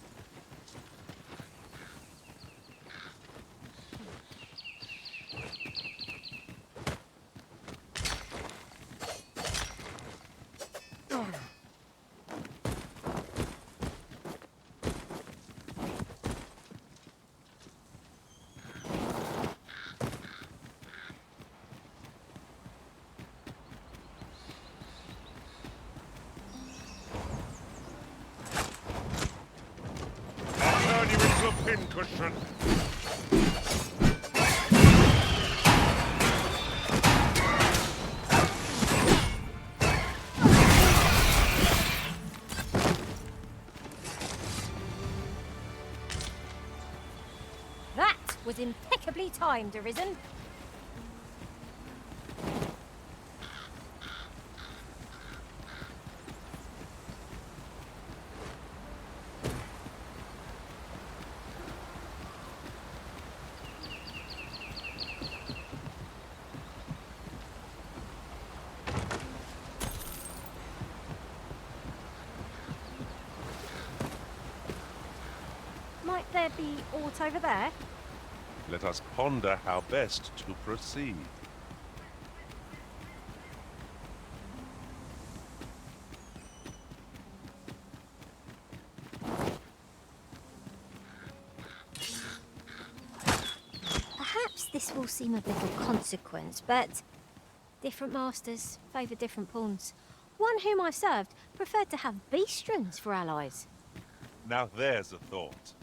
S2: Turn you into a pincushion.
S14: That was impeccably timed, Arisen. Might there be aught over there?
S2: Let us ponder how best to proceed.
S14: Perhaps this will seem of little consequence, but different masters favour different pawns. One whom I served preferred to have beastrons for allies.
S2: Now there's a thought.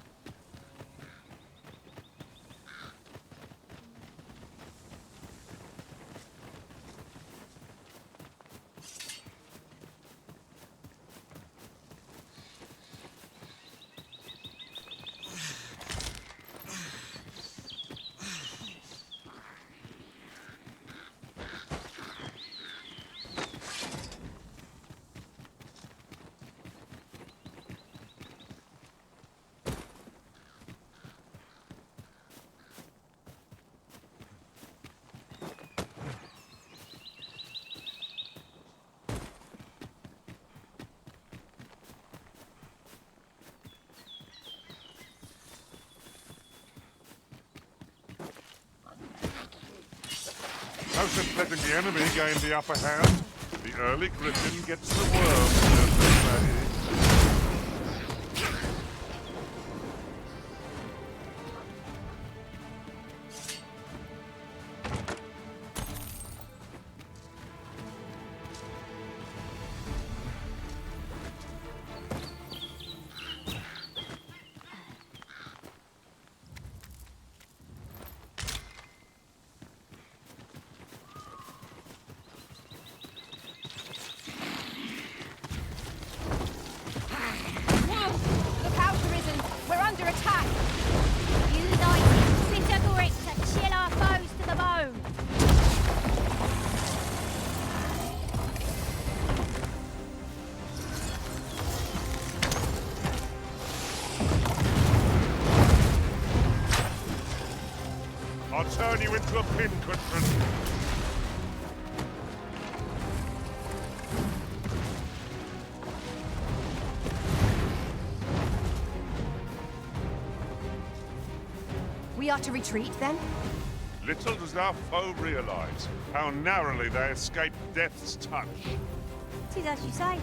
S2: just letting the enemy gain the upper hand. The early griffin gets the worm, as they say.
S15: Look out, Arisen! We're under attack!
S14: You knights sit over it to chill our foes to the bone.
S2: I'll turn you into a pincushion.
S11: We are to retreat, then?
S2: Little does our foe realize how narrowly they escape death's touch.
S14: It is as you say.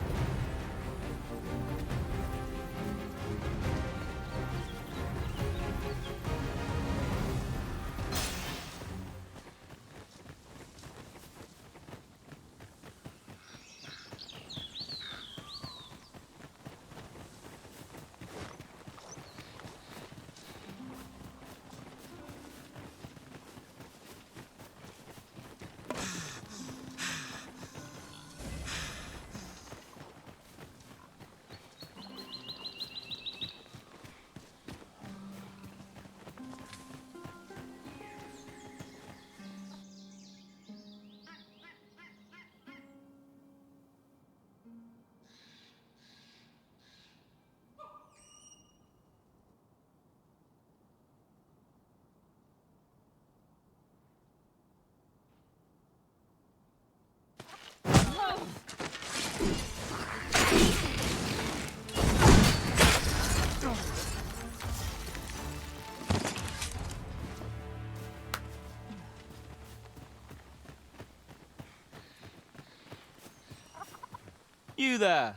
S17: You there!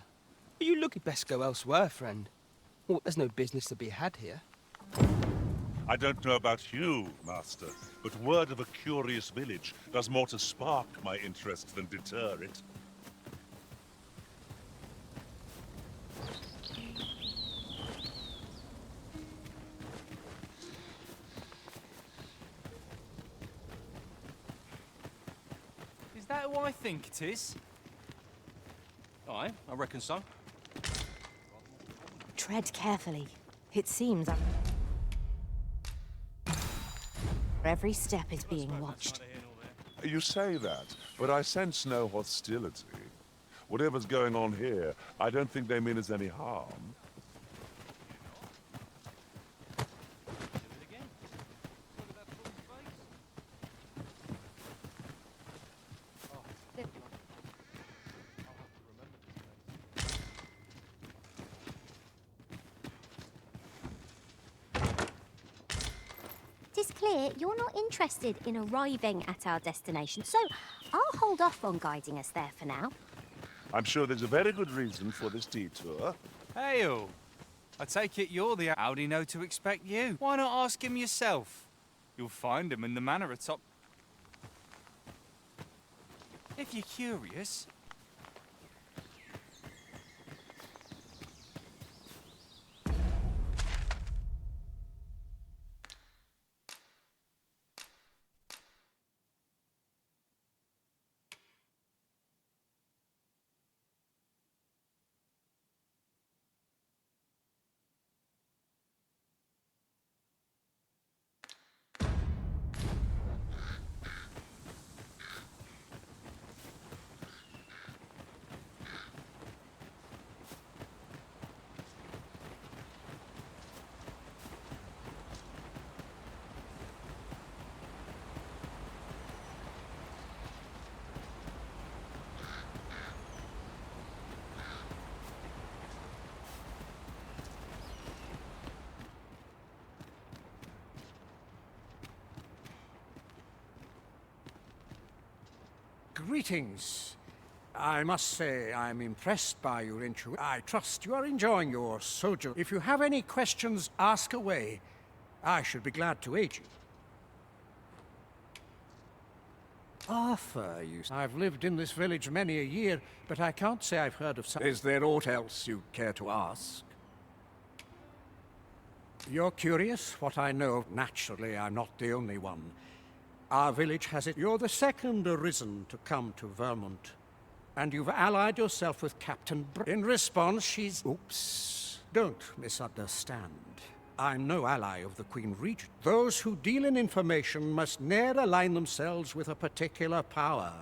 S17: Are you looking? Best go elsewhere, friend. Well, there's no business to be had here.
S2: I don't know about you, Master, but word of a curious village does more to spark my interest than deter it.
S18: Is that who I think it is? Aye, I reckon so.
S11: Tread carefully. It seems every step is being watched.
S2: You say that, but I sense no hostility. Whatever's going on here, I don't think they mean us any harm.
S14: It is clear you're not interested in arriving at our destination, so I'll hold off on guiding us there for now.
S2: I'm sure there's a very good reason for this detour.
S18: Hail! I take it you're the... How'd he know to expect you? Why not ask him yourself? You'll find him in the manor atop... If you're curious...
S10: Greetings. I must say I'm impressed by your intuition. I trust you are enjoying your sojourn. If you have any questions, ask away. I should be glad to aid you. Arthur, I've lived in this village many a year, but I can't say I've heard of some... Is there aught else you care to ask? You're curious what I know? Naturally, I'm not the only one. Our village has it. You're the second arisen to come to Vermont. And you've allied yourself with Captain In response, she's... Oops. Don't misunderstand. I'm no ally of the Queen Regent. Those who deal in information must ne'er align themselves with a particular power.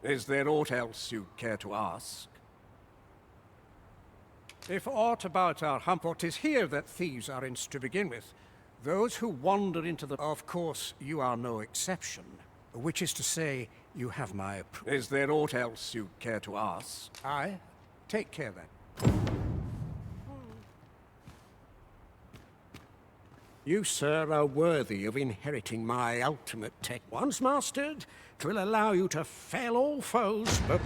S10: Is there aught else you care to ask? If aught about our Humport is here that thieves are in to begin with, those who wander into the... Of course, you are no exception. Which is to say, you have my approval. Is there aught else you care to ask? Aye. Take care then. You, sir, are worthy of inheriting my ultimate tech. Once mastered, 'twill allow you to fell all foes, but...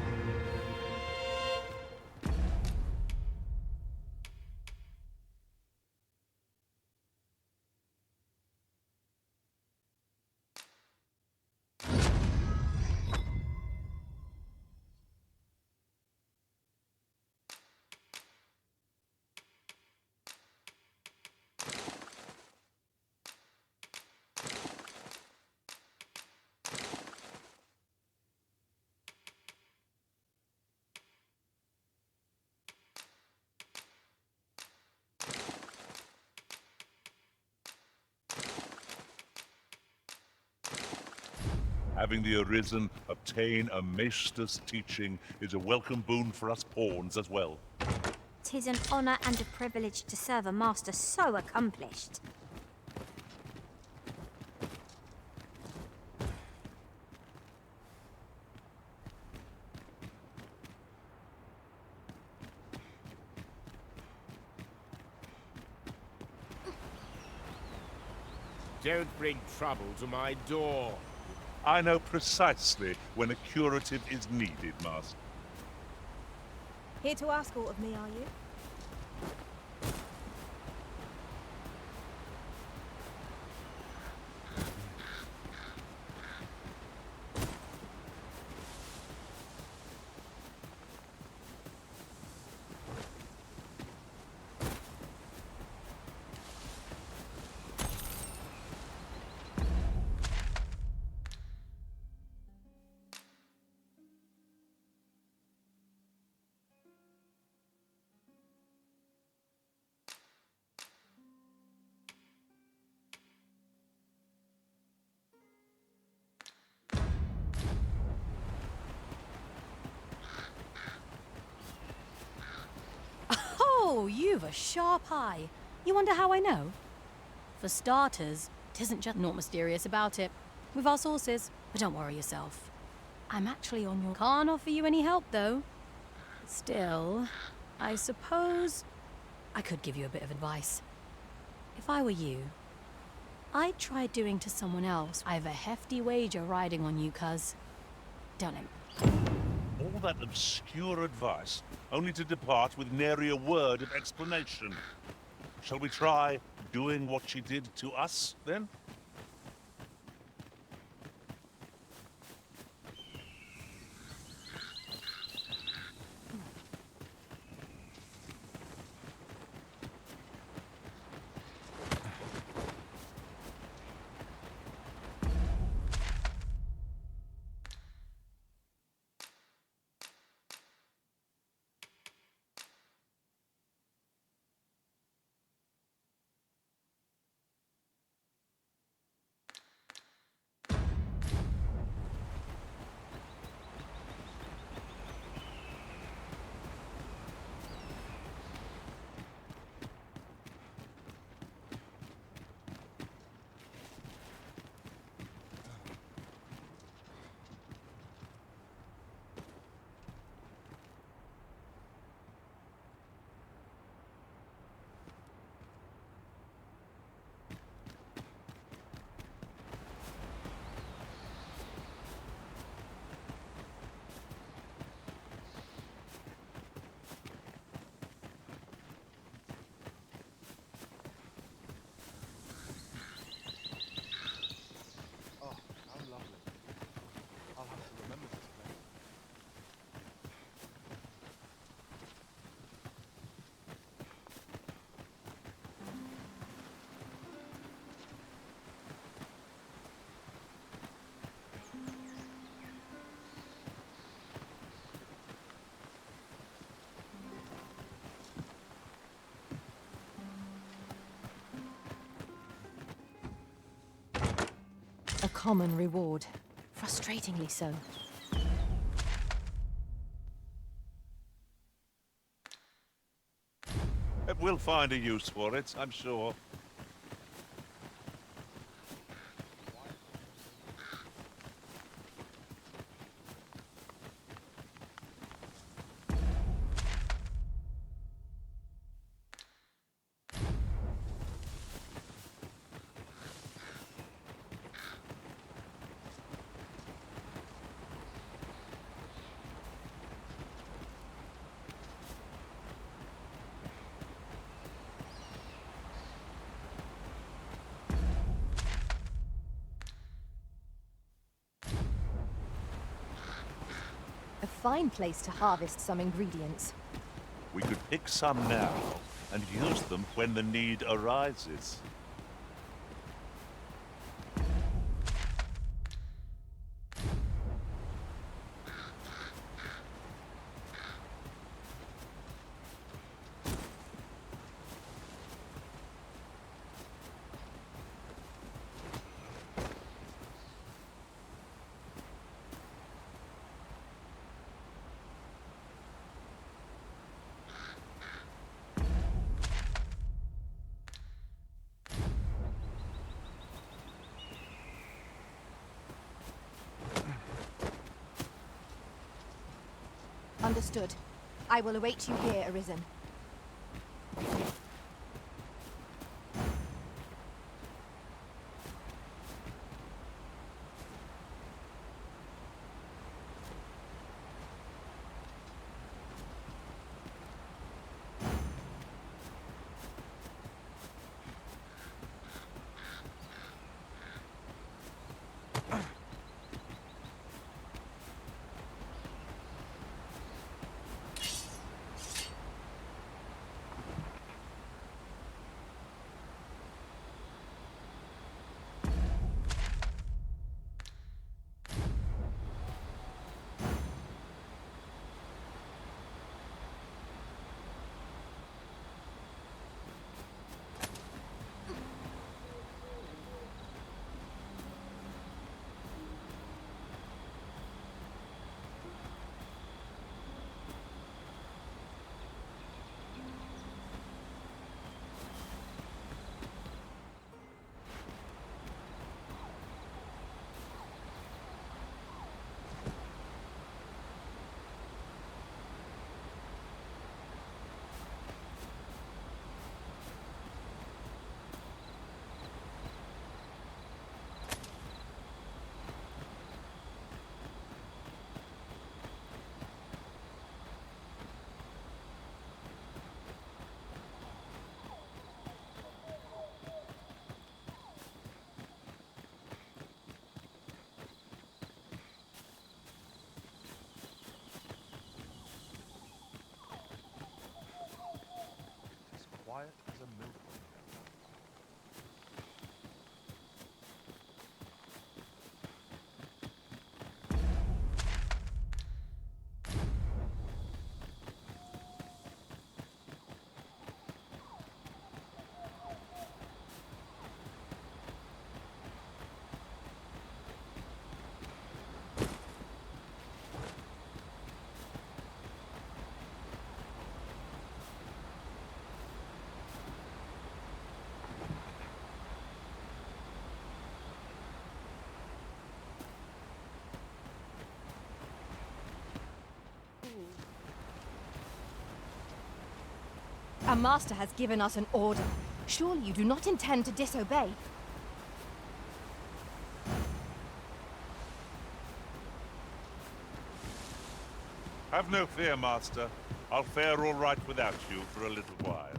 S2: Having the Arisen obtain a maester's teaching is a welcome boon for us pawns as well.
S14: 'Tis an honor and a privilege to serve a master so accomplished.
S12: Don't bring trouble to my door.
S2: I know precisely when a curative is needed, Master.
S15: Here to ask aught of me, are you?
S19: Oh, you've a sharp eye. You wonder how I know? For starters, 'tisn't just naught mysterious about it. We've our sources, but don't worry yourself. I'm actually on your... Can't offer you any help, though. Still, I suppose I could give you a bit of advice. If I were you, I'd try doing to someone else. I have a hefty wager riding on you, cuz. Don't it?
S2: All that obscure advice, only to depart with nary a word of explanation. Shall we try doing what she did to us, then?
S11: uncommon reward.
S19: Frustratingly so.
S2: We'll find a use for it, I'm sure.
S11: A fine place to harvest some ingredients.
S2: We could pick some now and use them when the need arises.
S11: Understood. I will await you here, Arisen.
S2: Quiet as a milk.
S11: Our master has given us an order. Surely you do not intend to disobey?
S2: Have no fear, Master. I'll fare all right without you for a little while.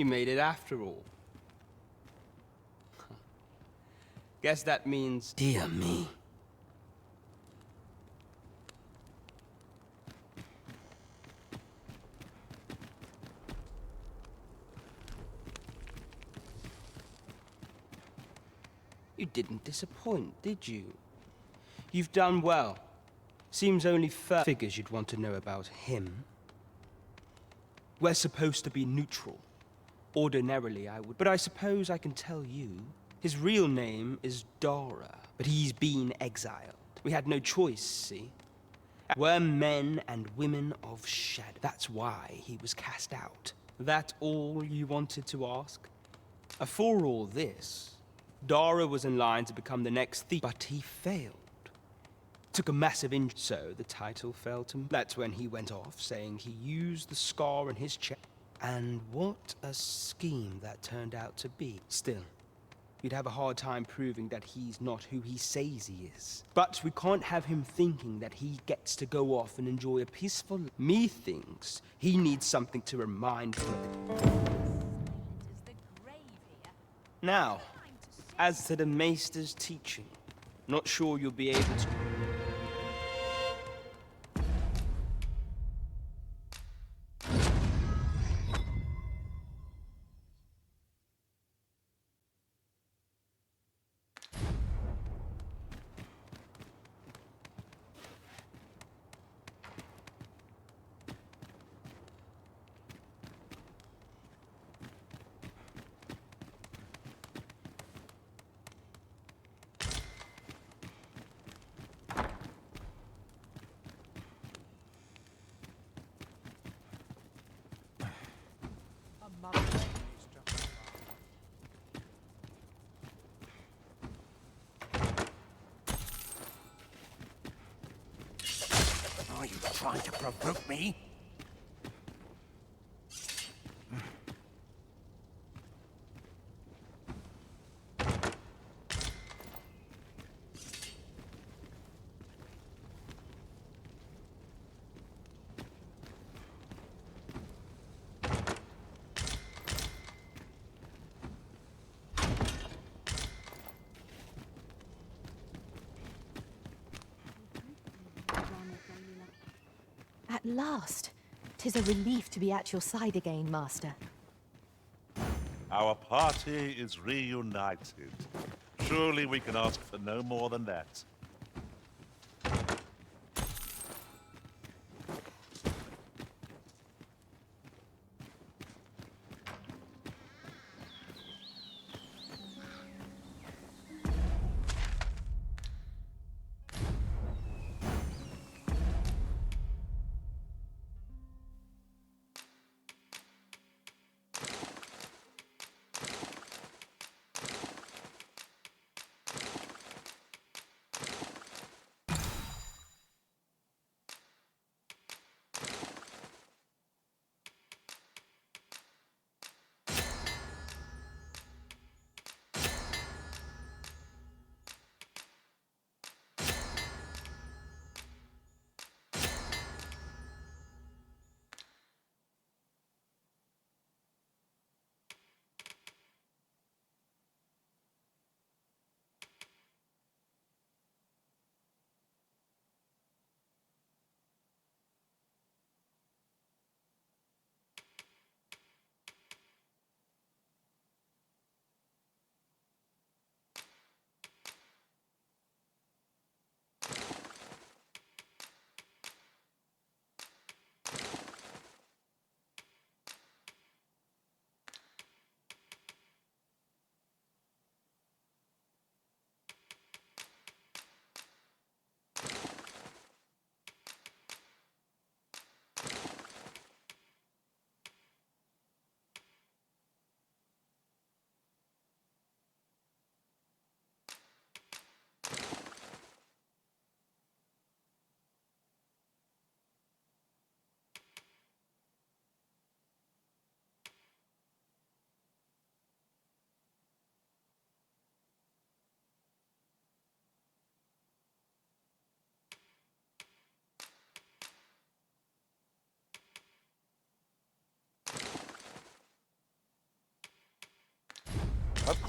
S17: You made it after all. Guess that means... Dear me. You didn't disappoint, did you? You've done well. Seems only fair. Figures you'd want to know about him. We're supposed to be neutral. Ordinarily, I would. But I suppose I can tell you. His real name is Dara, but he's been exiled. We had no choice, see? We're men and women of shadow. That's why he was cast out. That all you wanted to ask? For all this, Dara was in line to become the next thief, but he failed. Took a massive injury, so the title fell to him. That's when he went off, saying he used the scar in his chest. And what a scheme that turned out to be. Still, you'd have a hard time proving that he's not who he says he is. But we can't have him thinking that he gets to go off and enjoy a peaceful... Me thinks he needs something to remind him of it. Now, as to the Maester's teaching, not sure you'll be able to...
S10: Are you trying to provoke me?
S11: At last! 'Tis a relief to be at your side again, Master.
S2: Our party is reunited. Surely we can ask for no more than that.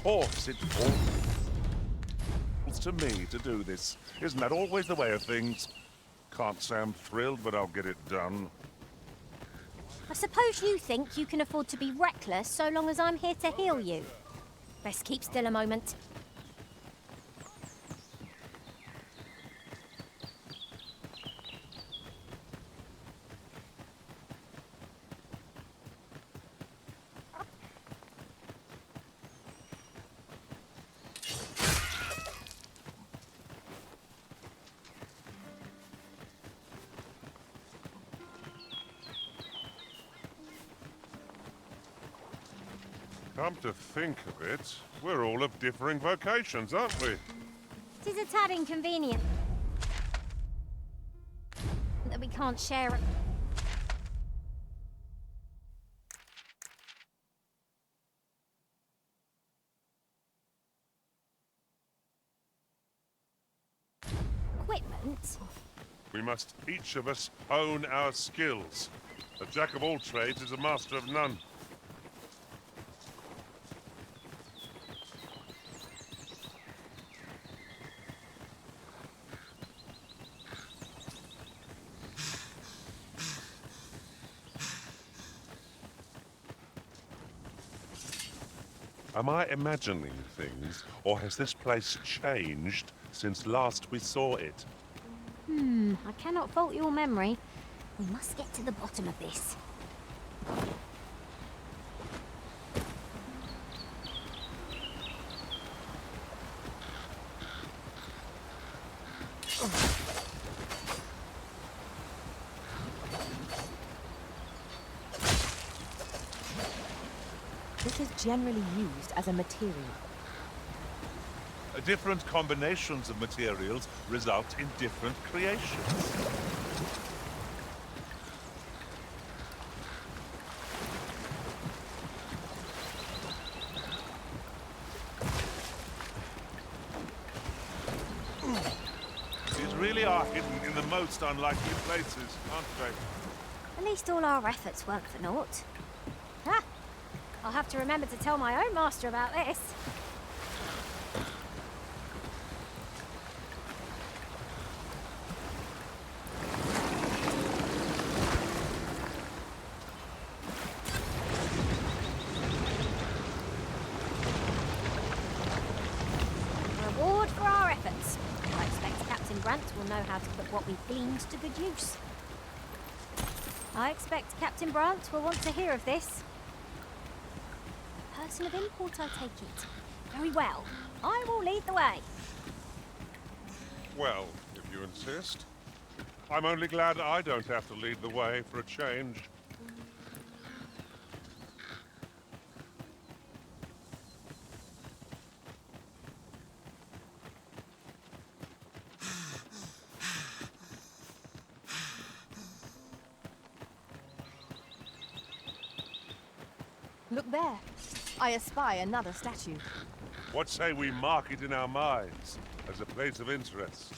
S2: course it falls to me to do this. Isn't that always the way of things? Can't say I'm thrilled, but I'll get it done.
S14: I suppose you think you can afford to be reckless so long as I'm here to heal you. Best keep still a moment.
S2: Come to think of it, we're all of differing vocations, aren't we?
S14: It is a tad inconvenient that we can't share it. Equipment?
S2: We must each of us hone our skills. A jack of all trades is a master of none. Am I imagining things, or has this place changed since last we saw it?
S14: I cannot fault your memory. We must get to the bottom of this.
S3: This is generally used as a material.
S2: Different combinations of materials result in different creations. These really are hidden in the most unlikely places, aren't they?
S14: At least all our efforts weren't for naught. Ha! I'll have to remember to tell my own master about this. Reward for our efforts. I expect Captain Brant will know how to put what we've gleaned to good use. I expect Captain Brant will want to hear of this. A person of import, I take it. Very well. I will lead the way.
S2: Well, if you insist. I'm only glad I don't have to lead the way for a change.
S3: Look there. I espy another statue.
S2: What say we mark it in our minds as a place of interest?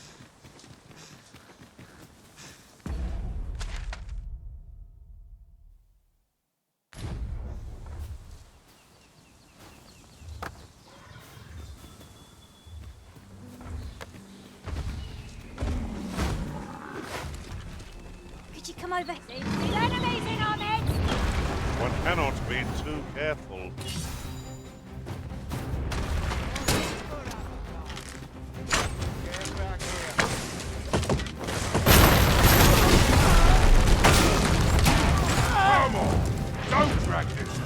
S14: Could you come over? These enemies in our midst!
S2: One cannot be too careful.
S12: Come on! Don't drag this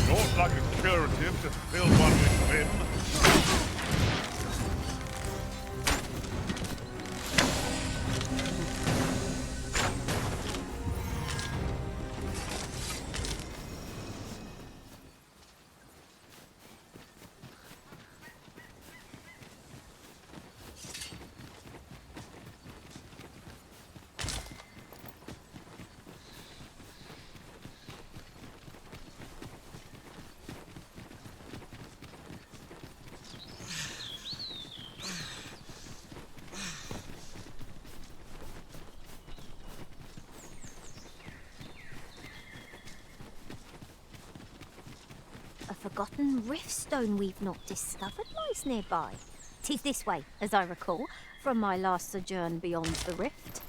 S2: Not like a curative to fill one with vim.
S14: forgotten riftstone we've not discovered lies nearby. 'Tis this way, as I recall, from my last sojourn beyond the rift.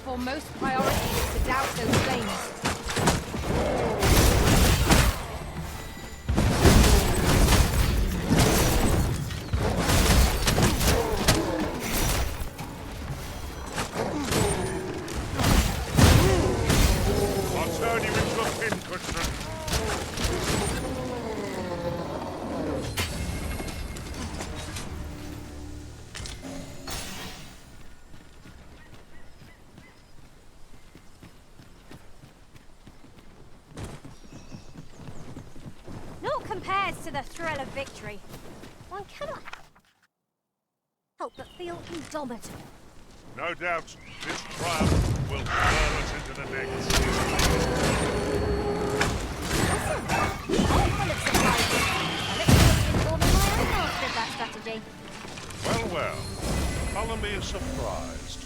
S11: Foremost priority is to douse those flames.
S2: I'll turn you into a pincushion.
S14: Naught compares to the thrill of victory. One cannot help but feel indomitable.
S2: No doubt, this triumph will hurl us into the next.
S14: I'm full of surprises. I look forward to informing my own master of that strategy.
S2: Well, well. Follow me surprised.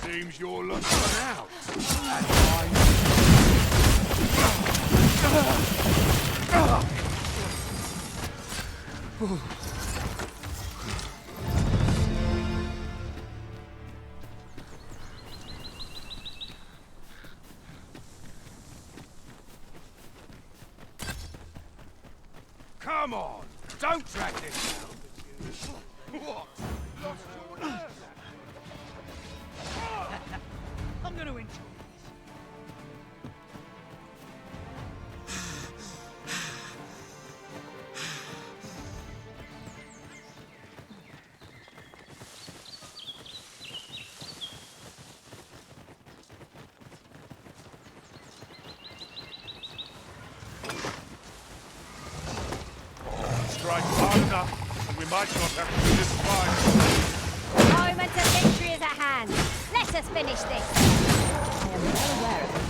S12: Seems you're looking out.
S8: Come on! Don't drag this down! What? Lost your nerve? I'm gonna enjoy this.
S2: Strike hard enough, and we might not have to do this fight.
S14: Moment of victory is at hand. Let us finish this. I am well aware of it.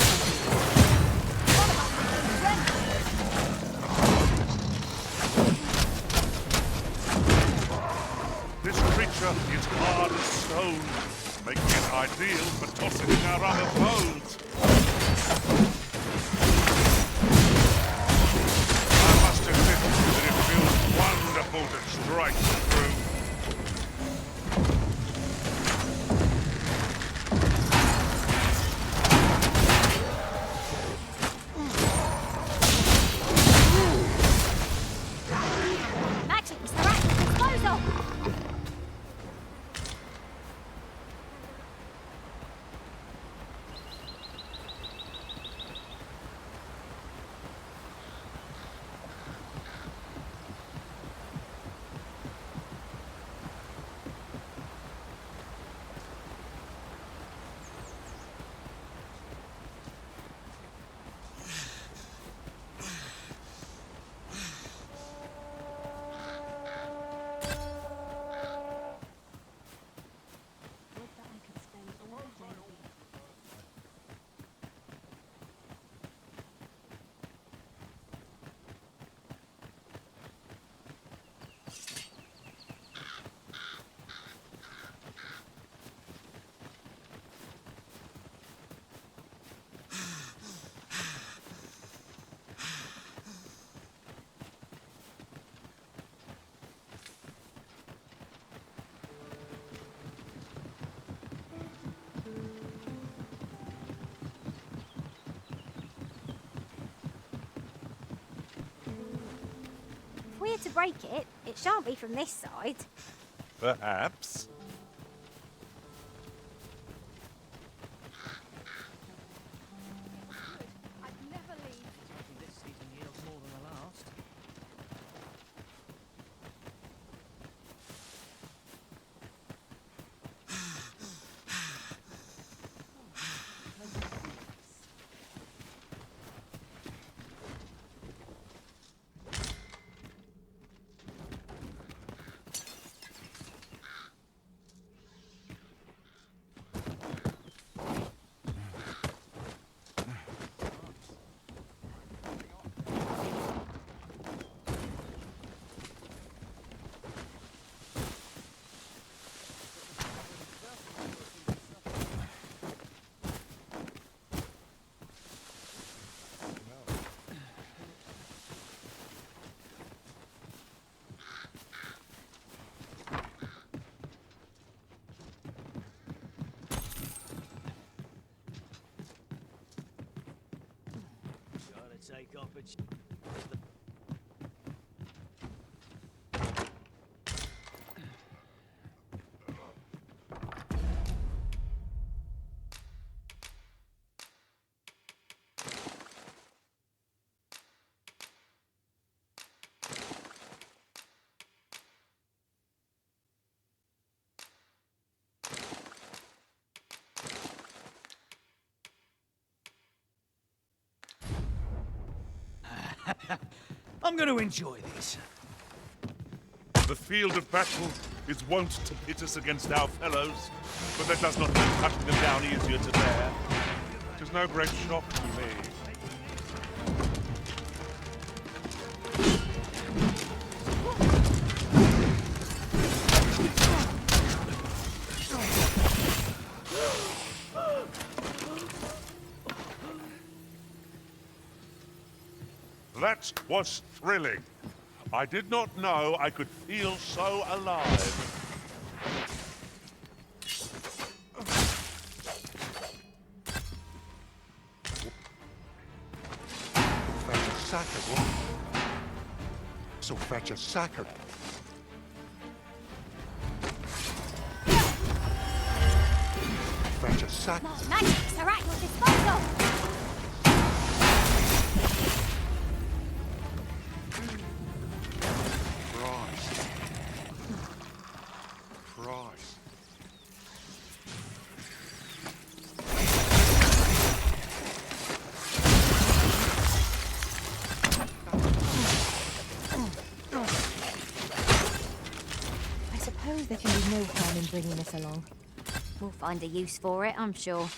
S2: This creature is hard as stone, making it ideal for tossing in our other foes. I must admit that it feels wonderful to strike through.
S14: here to break it, it shan't be from this side.
S2: Perhaps.
S20: Take off its... I'm going to enjoy this.
S2: The field of battle is wont to pit us against our fellows, but that does not make cutting them down easier to bear. It is no great shock to me. That was thrilling. I did not know I could feel so alive.
S21: Fetch a sacker, boy. So fetch a sacker. Fetch a sacker.
S14: More magics are at your disposal.
S11: There can be no harm in bringing this along.
S14: We'll find a use for it, I'm sure.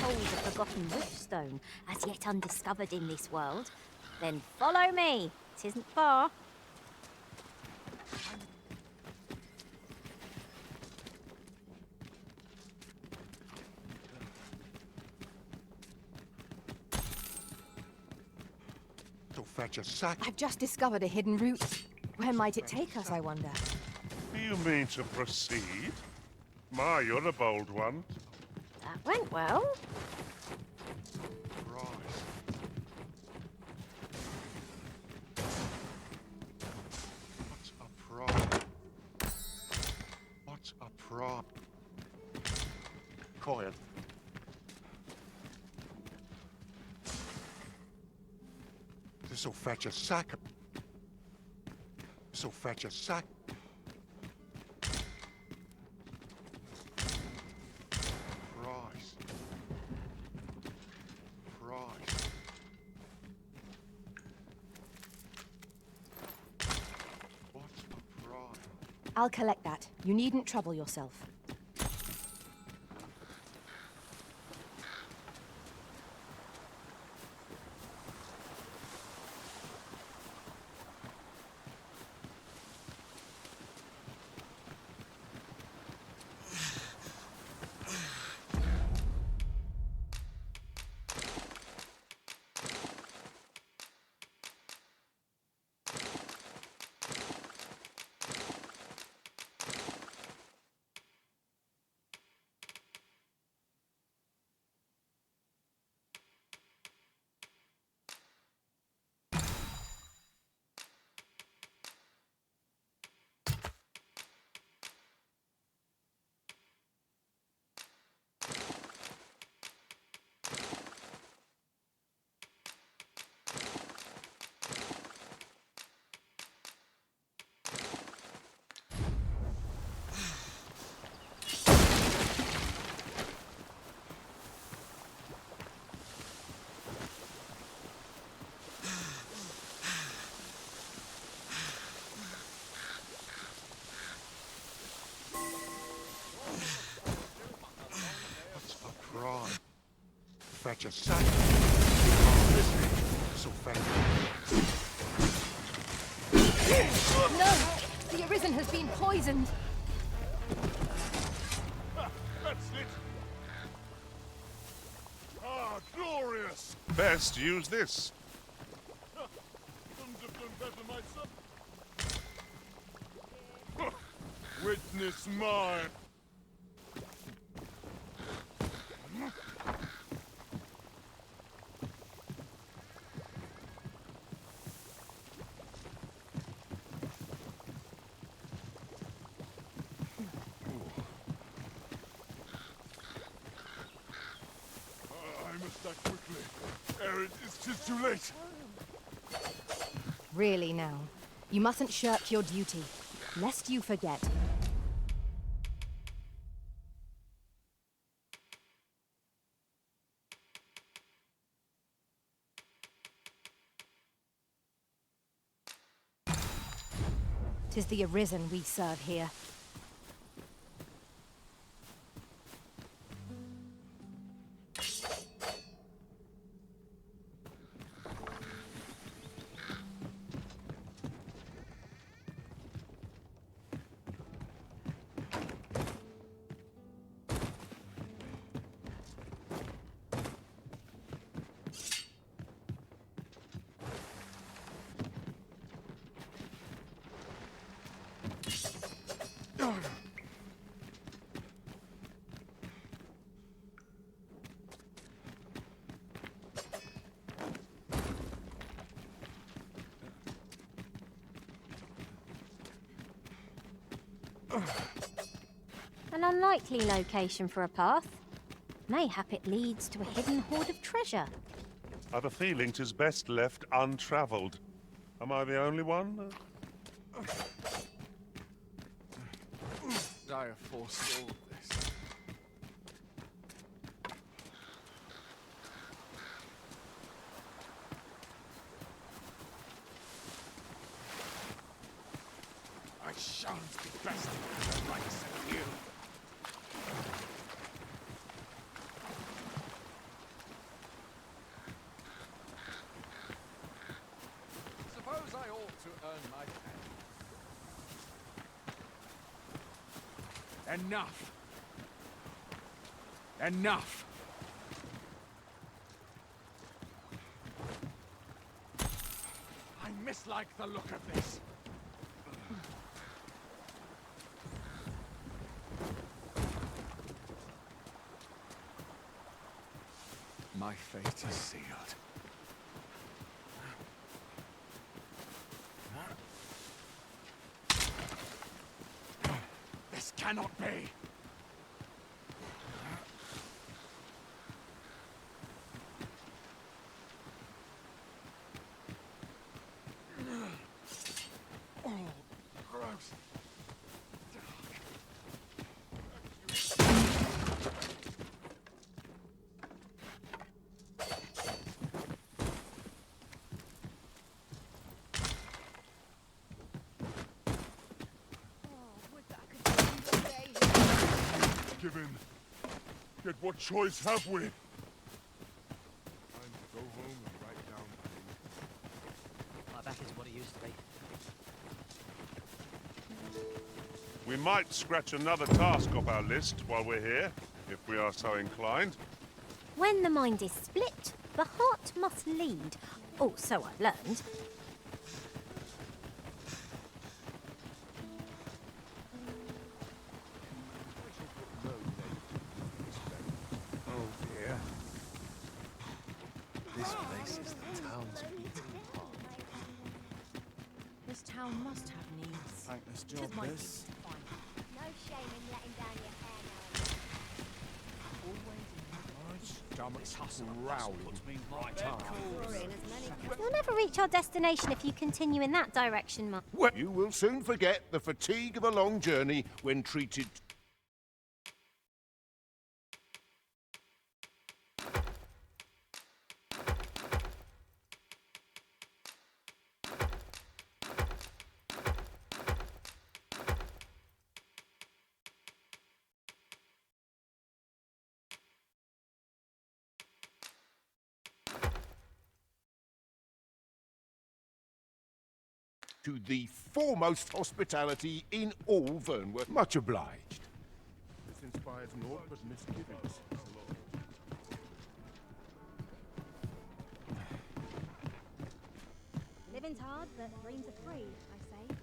S14: Hold a forgotten riftstone, as yet undiscovered in this world. Then follow me. It isn't far.
S21: Fetch a sack.
S11: I've just discovered a hidden route. Where might it take us, I wonder?
S2: Do you mean to proceed? My, you're a bold one.
S14: That went well.
S21: What's a problem? What's a problem? Quiet. This'll fetch a sack. This'll fetch a sack. Christ. Christ. What's a problem?
S11: I'll collect that. You needn't trouble yourself.
S21: scratch your sight. You can't listen, so thank you.
S11: No! The Arisen has been poisoned!
S2: That's it! Ah, glorious! Best use this. Couldn't have done better myself. Witness mine. I must act quickly. Ere it's too late.
S11: Really now. You mustn't shirk your duty, lest you forget. 'Tis the Arisen we serve here.
S14: An unlikely location for a path. Mayhap it leads to a hidden hoard of treasure.
S2: I've a feeling 'tis best left untravelled. Am I the only one?
S6: I have foreseen all of this.
S12: I shan't be bested with the likes of you.
S6: Suppose I ought to earn my pay. Enough! Enough! I mislike the look of this. My fate is sealed. This cannot be! Oh, gross.
S2: Give in. Yet what choice have we?
S6: Time to go home and write down
S20: My back is what it used to be.
S2: We might scratch another task off our list while we're here, if we are so inclined.
S14: When the mind is split, the heart must lead. Oh, so I've learned.
S4: Oh dear. This place is the town's beating heart.
S11: This town must have needs.
S6: Thankless
S11: Tis
S6: job,
S11: my
S6: this.
S11: duty to find them.
S15: No shame in letting down your hair now.
S6: Stomach's growling. Right up.
S14: You'll never reach our destination if you continue in that direction, Mark.
S12: Well, you will soon forget the fatigue of a long journey when treated. to the foremost hospitality in all Vernworth.
S16: Much obliged.
S12: This inspires naught but misgivings.
S14: Living's hard, but dreams are free, I say.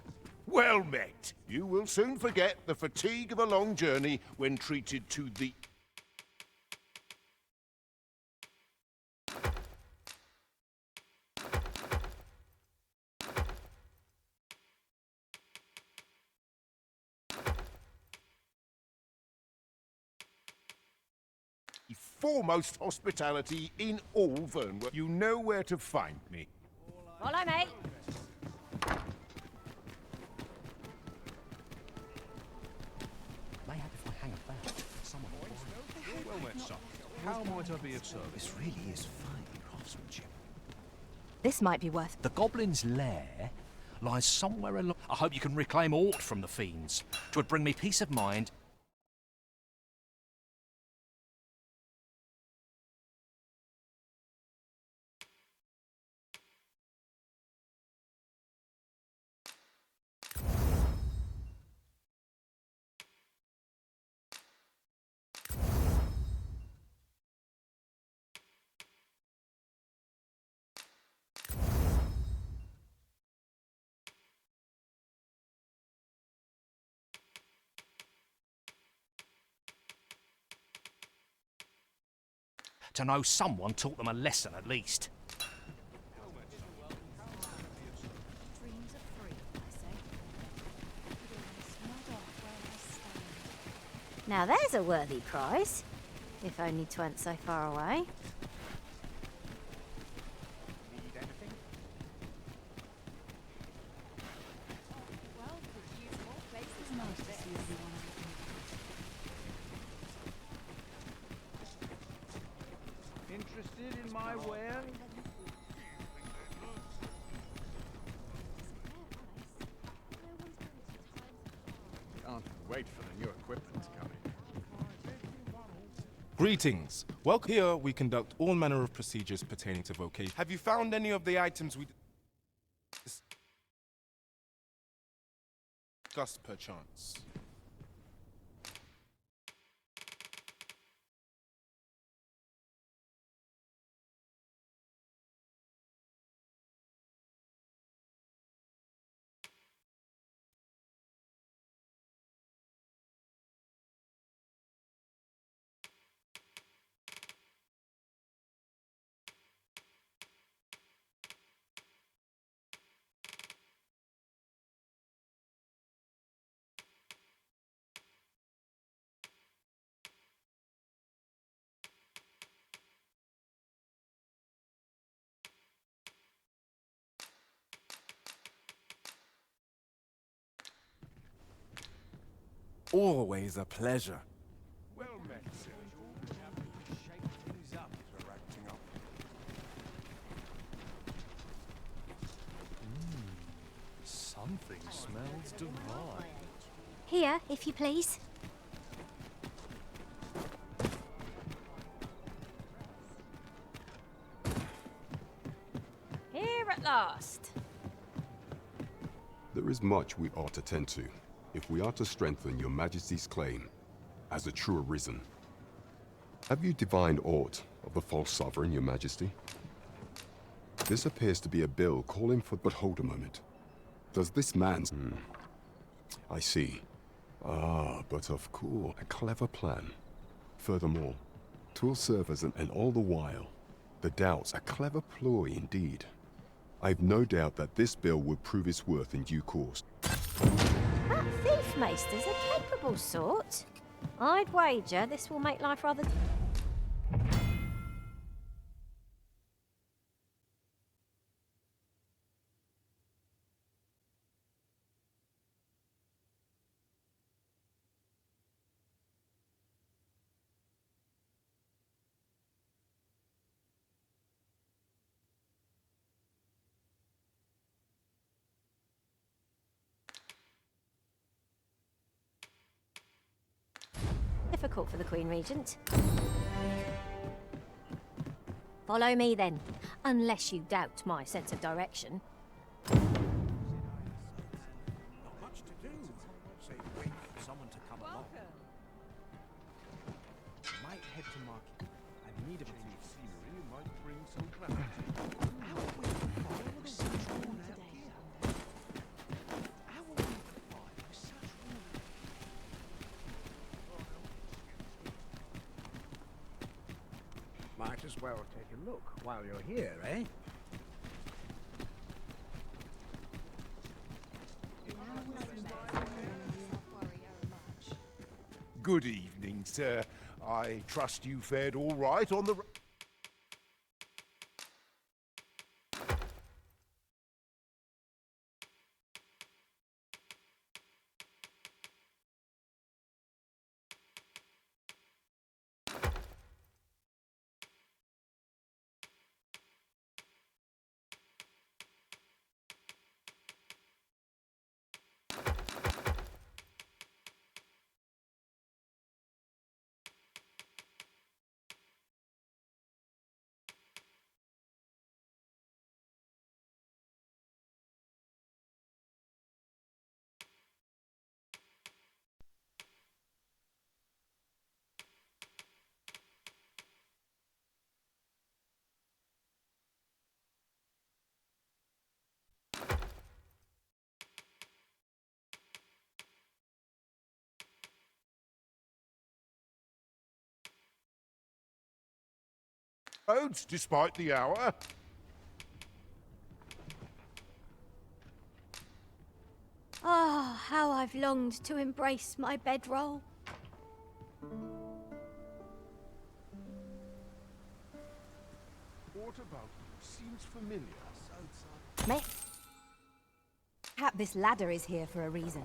S12: Well met. You will soon forget the fatigue of a long journey when treated to the... foremost hospitality in all Vernworth. You know where to find me.
S14: Follow me.
S21: Mayhap if I hang about, someone will find me. Well met, son. How might I be of service? This really is fine craftsmanship.
S11: This might be worth...
S21: The goblin's lair lies somewhere along... I hope you can reclaim aught from the fiends. 'Twould bring me peace of mind. To know someone taught them a lesson at least.
S19: Dreams are free, I say.
S14: Now there's a worthy prize. If only 'twant so far away.
S18: Interested in my ware?
S6: Can't wait for the new equipment to come in.
S5: Greetings. Welcome. Here we conduct all manner of procedures pertaining to vocation.
S1: Have you found any of the items we
S5: discussed perchance?
S6: Always a pleasure.
S12: Well met, sir.
S21: Something smells divine.
S14: Here, if you please. Here at last.
S16: There is much we ought to tend to, if we are to strengthen your majesty's claim as a true arisen. Have you divined aught of the false sovereign, your majesty? This appears to be a bill calling for... But hold a moment. Does this man's... I see. Ah, but of course, a clever plan. Furthermore, 'twill serve as and all the while, the doubts a clever ploy indeed. I've no doubt that this bill would prove its worth in due course.
S14: That thief maester's a capable sort. I'd wager this will make life rather... difficult for the Queen Regent. Follow me then, unless you doubt my sense of direction.
S8: Might as well take a look while you're here, eh?
S12: Good evening, sir. I trust you fared all right on the... roads, despite the hour.
S14: Oh, how I've longed to embrace my bedroll.
S12: What about you? Seems familiar.
S11: Perhaps this ladder is here for a reason.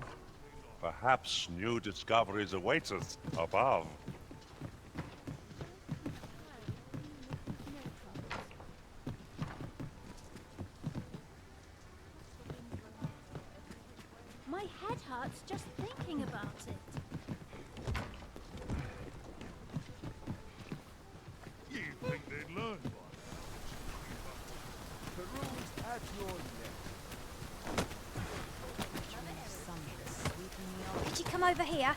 S2: Perhaps new discoveries await us above.
S14: My head hurts just thinking about it.
S2: You think they'd learn by
S6: The rules at your neck.
S14: Could you come over here?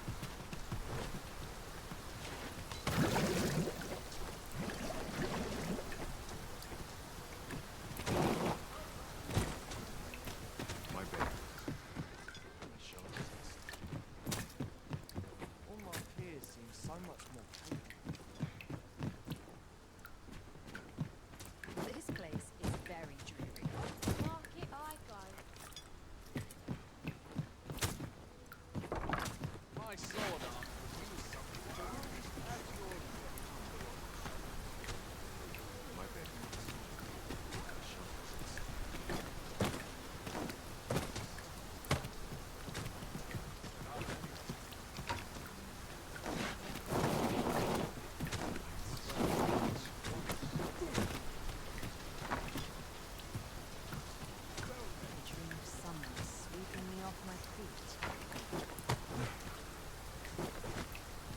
S4: My bed. My shoulders. All my peers seem so much more capable.
S11: This place is very dreary.
S14: Market I go.
S6: My sword arm could use something. The rules at your neck.
S4: My bed. My shoulders.
S11: Dream of someone sweeping me off my feet.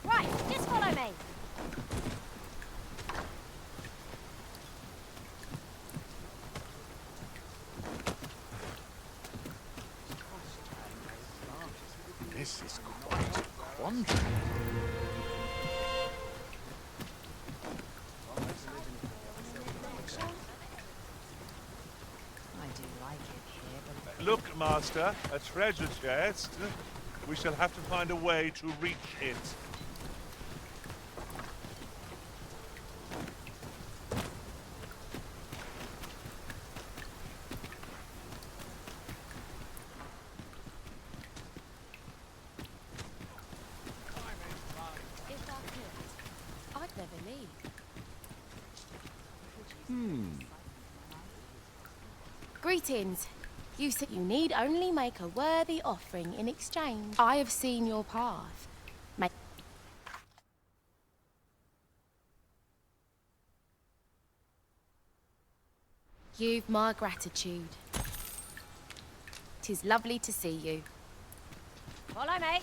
S14: Right, just follow me.
S13: This is quite a quandary.
S11: I do like it here, but
S2: Look, Master, a treasure chest. We shall have to find a way to reach it.
S3: If I could, I'd never leave. Greetings. You said you need only make a worthy offering in exchange. I have seen your path. You've my gratitude. 'Tis lovely to see you.
S14: Follow me.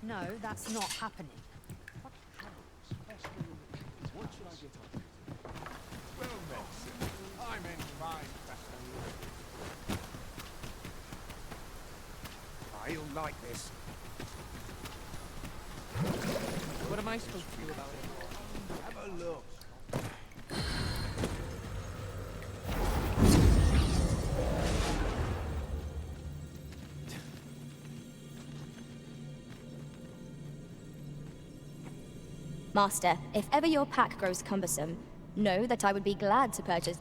S19: No, that's not happening.
S6: What should I get up to? Well met, sir. I'm in fine fashion.
S10: I'll like this.
S20: What am I supposed to do about it?
S10: Have a look.
S15: Master, if ever your pack grows cumbersome, know that I would be glad to purchase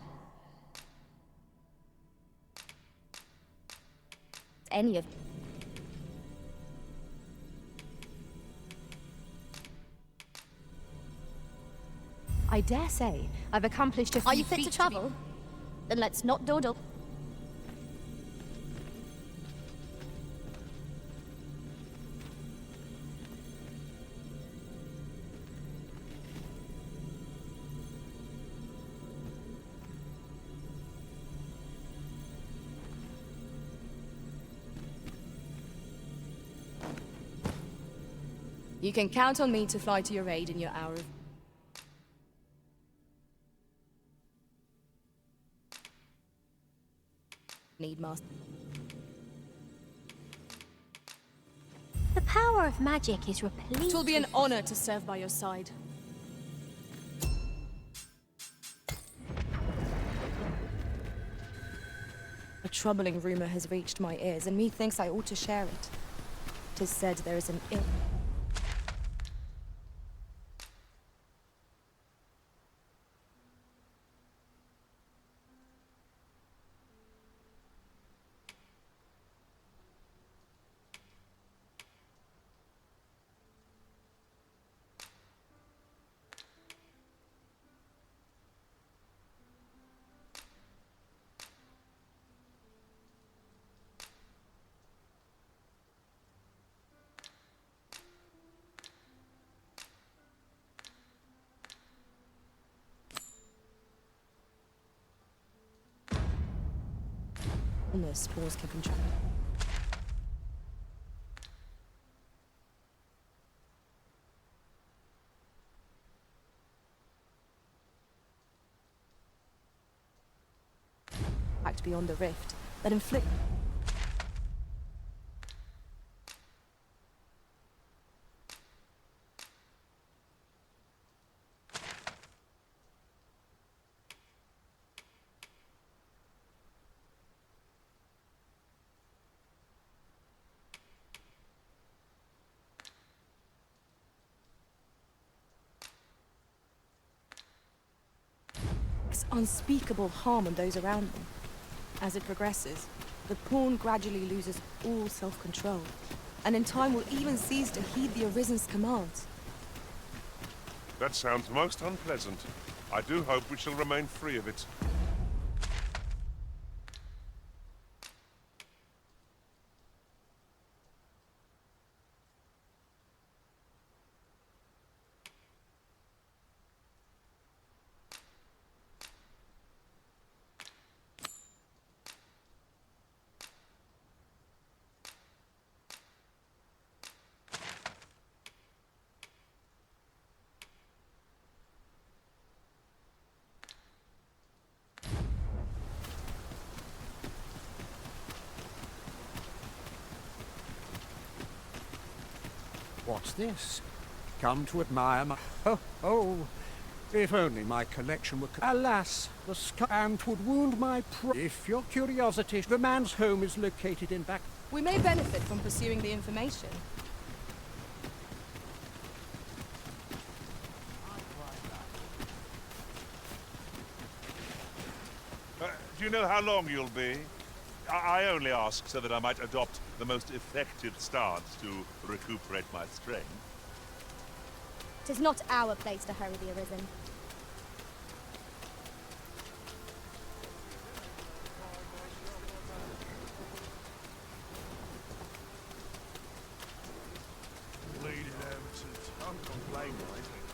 S15: any of.
S11: I dare say I've accomplished a few
S15: Are you fit to
S11: feats
S15: travel? Then let's not dawdle.
S9: You can count on me to fly to your aid in your hour of... need, Master.
S14: The power of magic is replete.
S9: It will be an honor to serve by your side. A troubling rumor has reached my ears, and methinks I ought to share it. 'Tis said there is an ill... illness spores can contract. Act beyond the rift that inflict... unspeakable harm on those around them. As it progresses, the pawn gradually loses all self-control, and in time will even cease to heed the Arisen's commands.
S2: That sounds most unpleasant. I do hope we shall remain free of it.
S10: What's this? Come to admire my... Oh, if only my collection were... Alas, the and would wound my If your curiosity, the man's home is located in back...
S9: We may benefit from pursuing the information.
S2: Do you know how long you'll be? I only ask so that I might adopt the most effective stance to recuperate my strength.
S15: 'Tis not our place to hurry the Arisen.
S12: Bleeding amateurs. Don't complain, mate.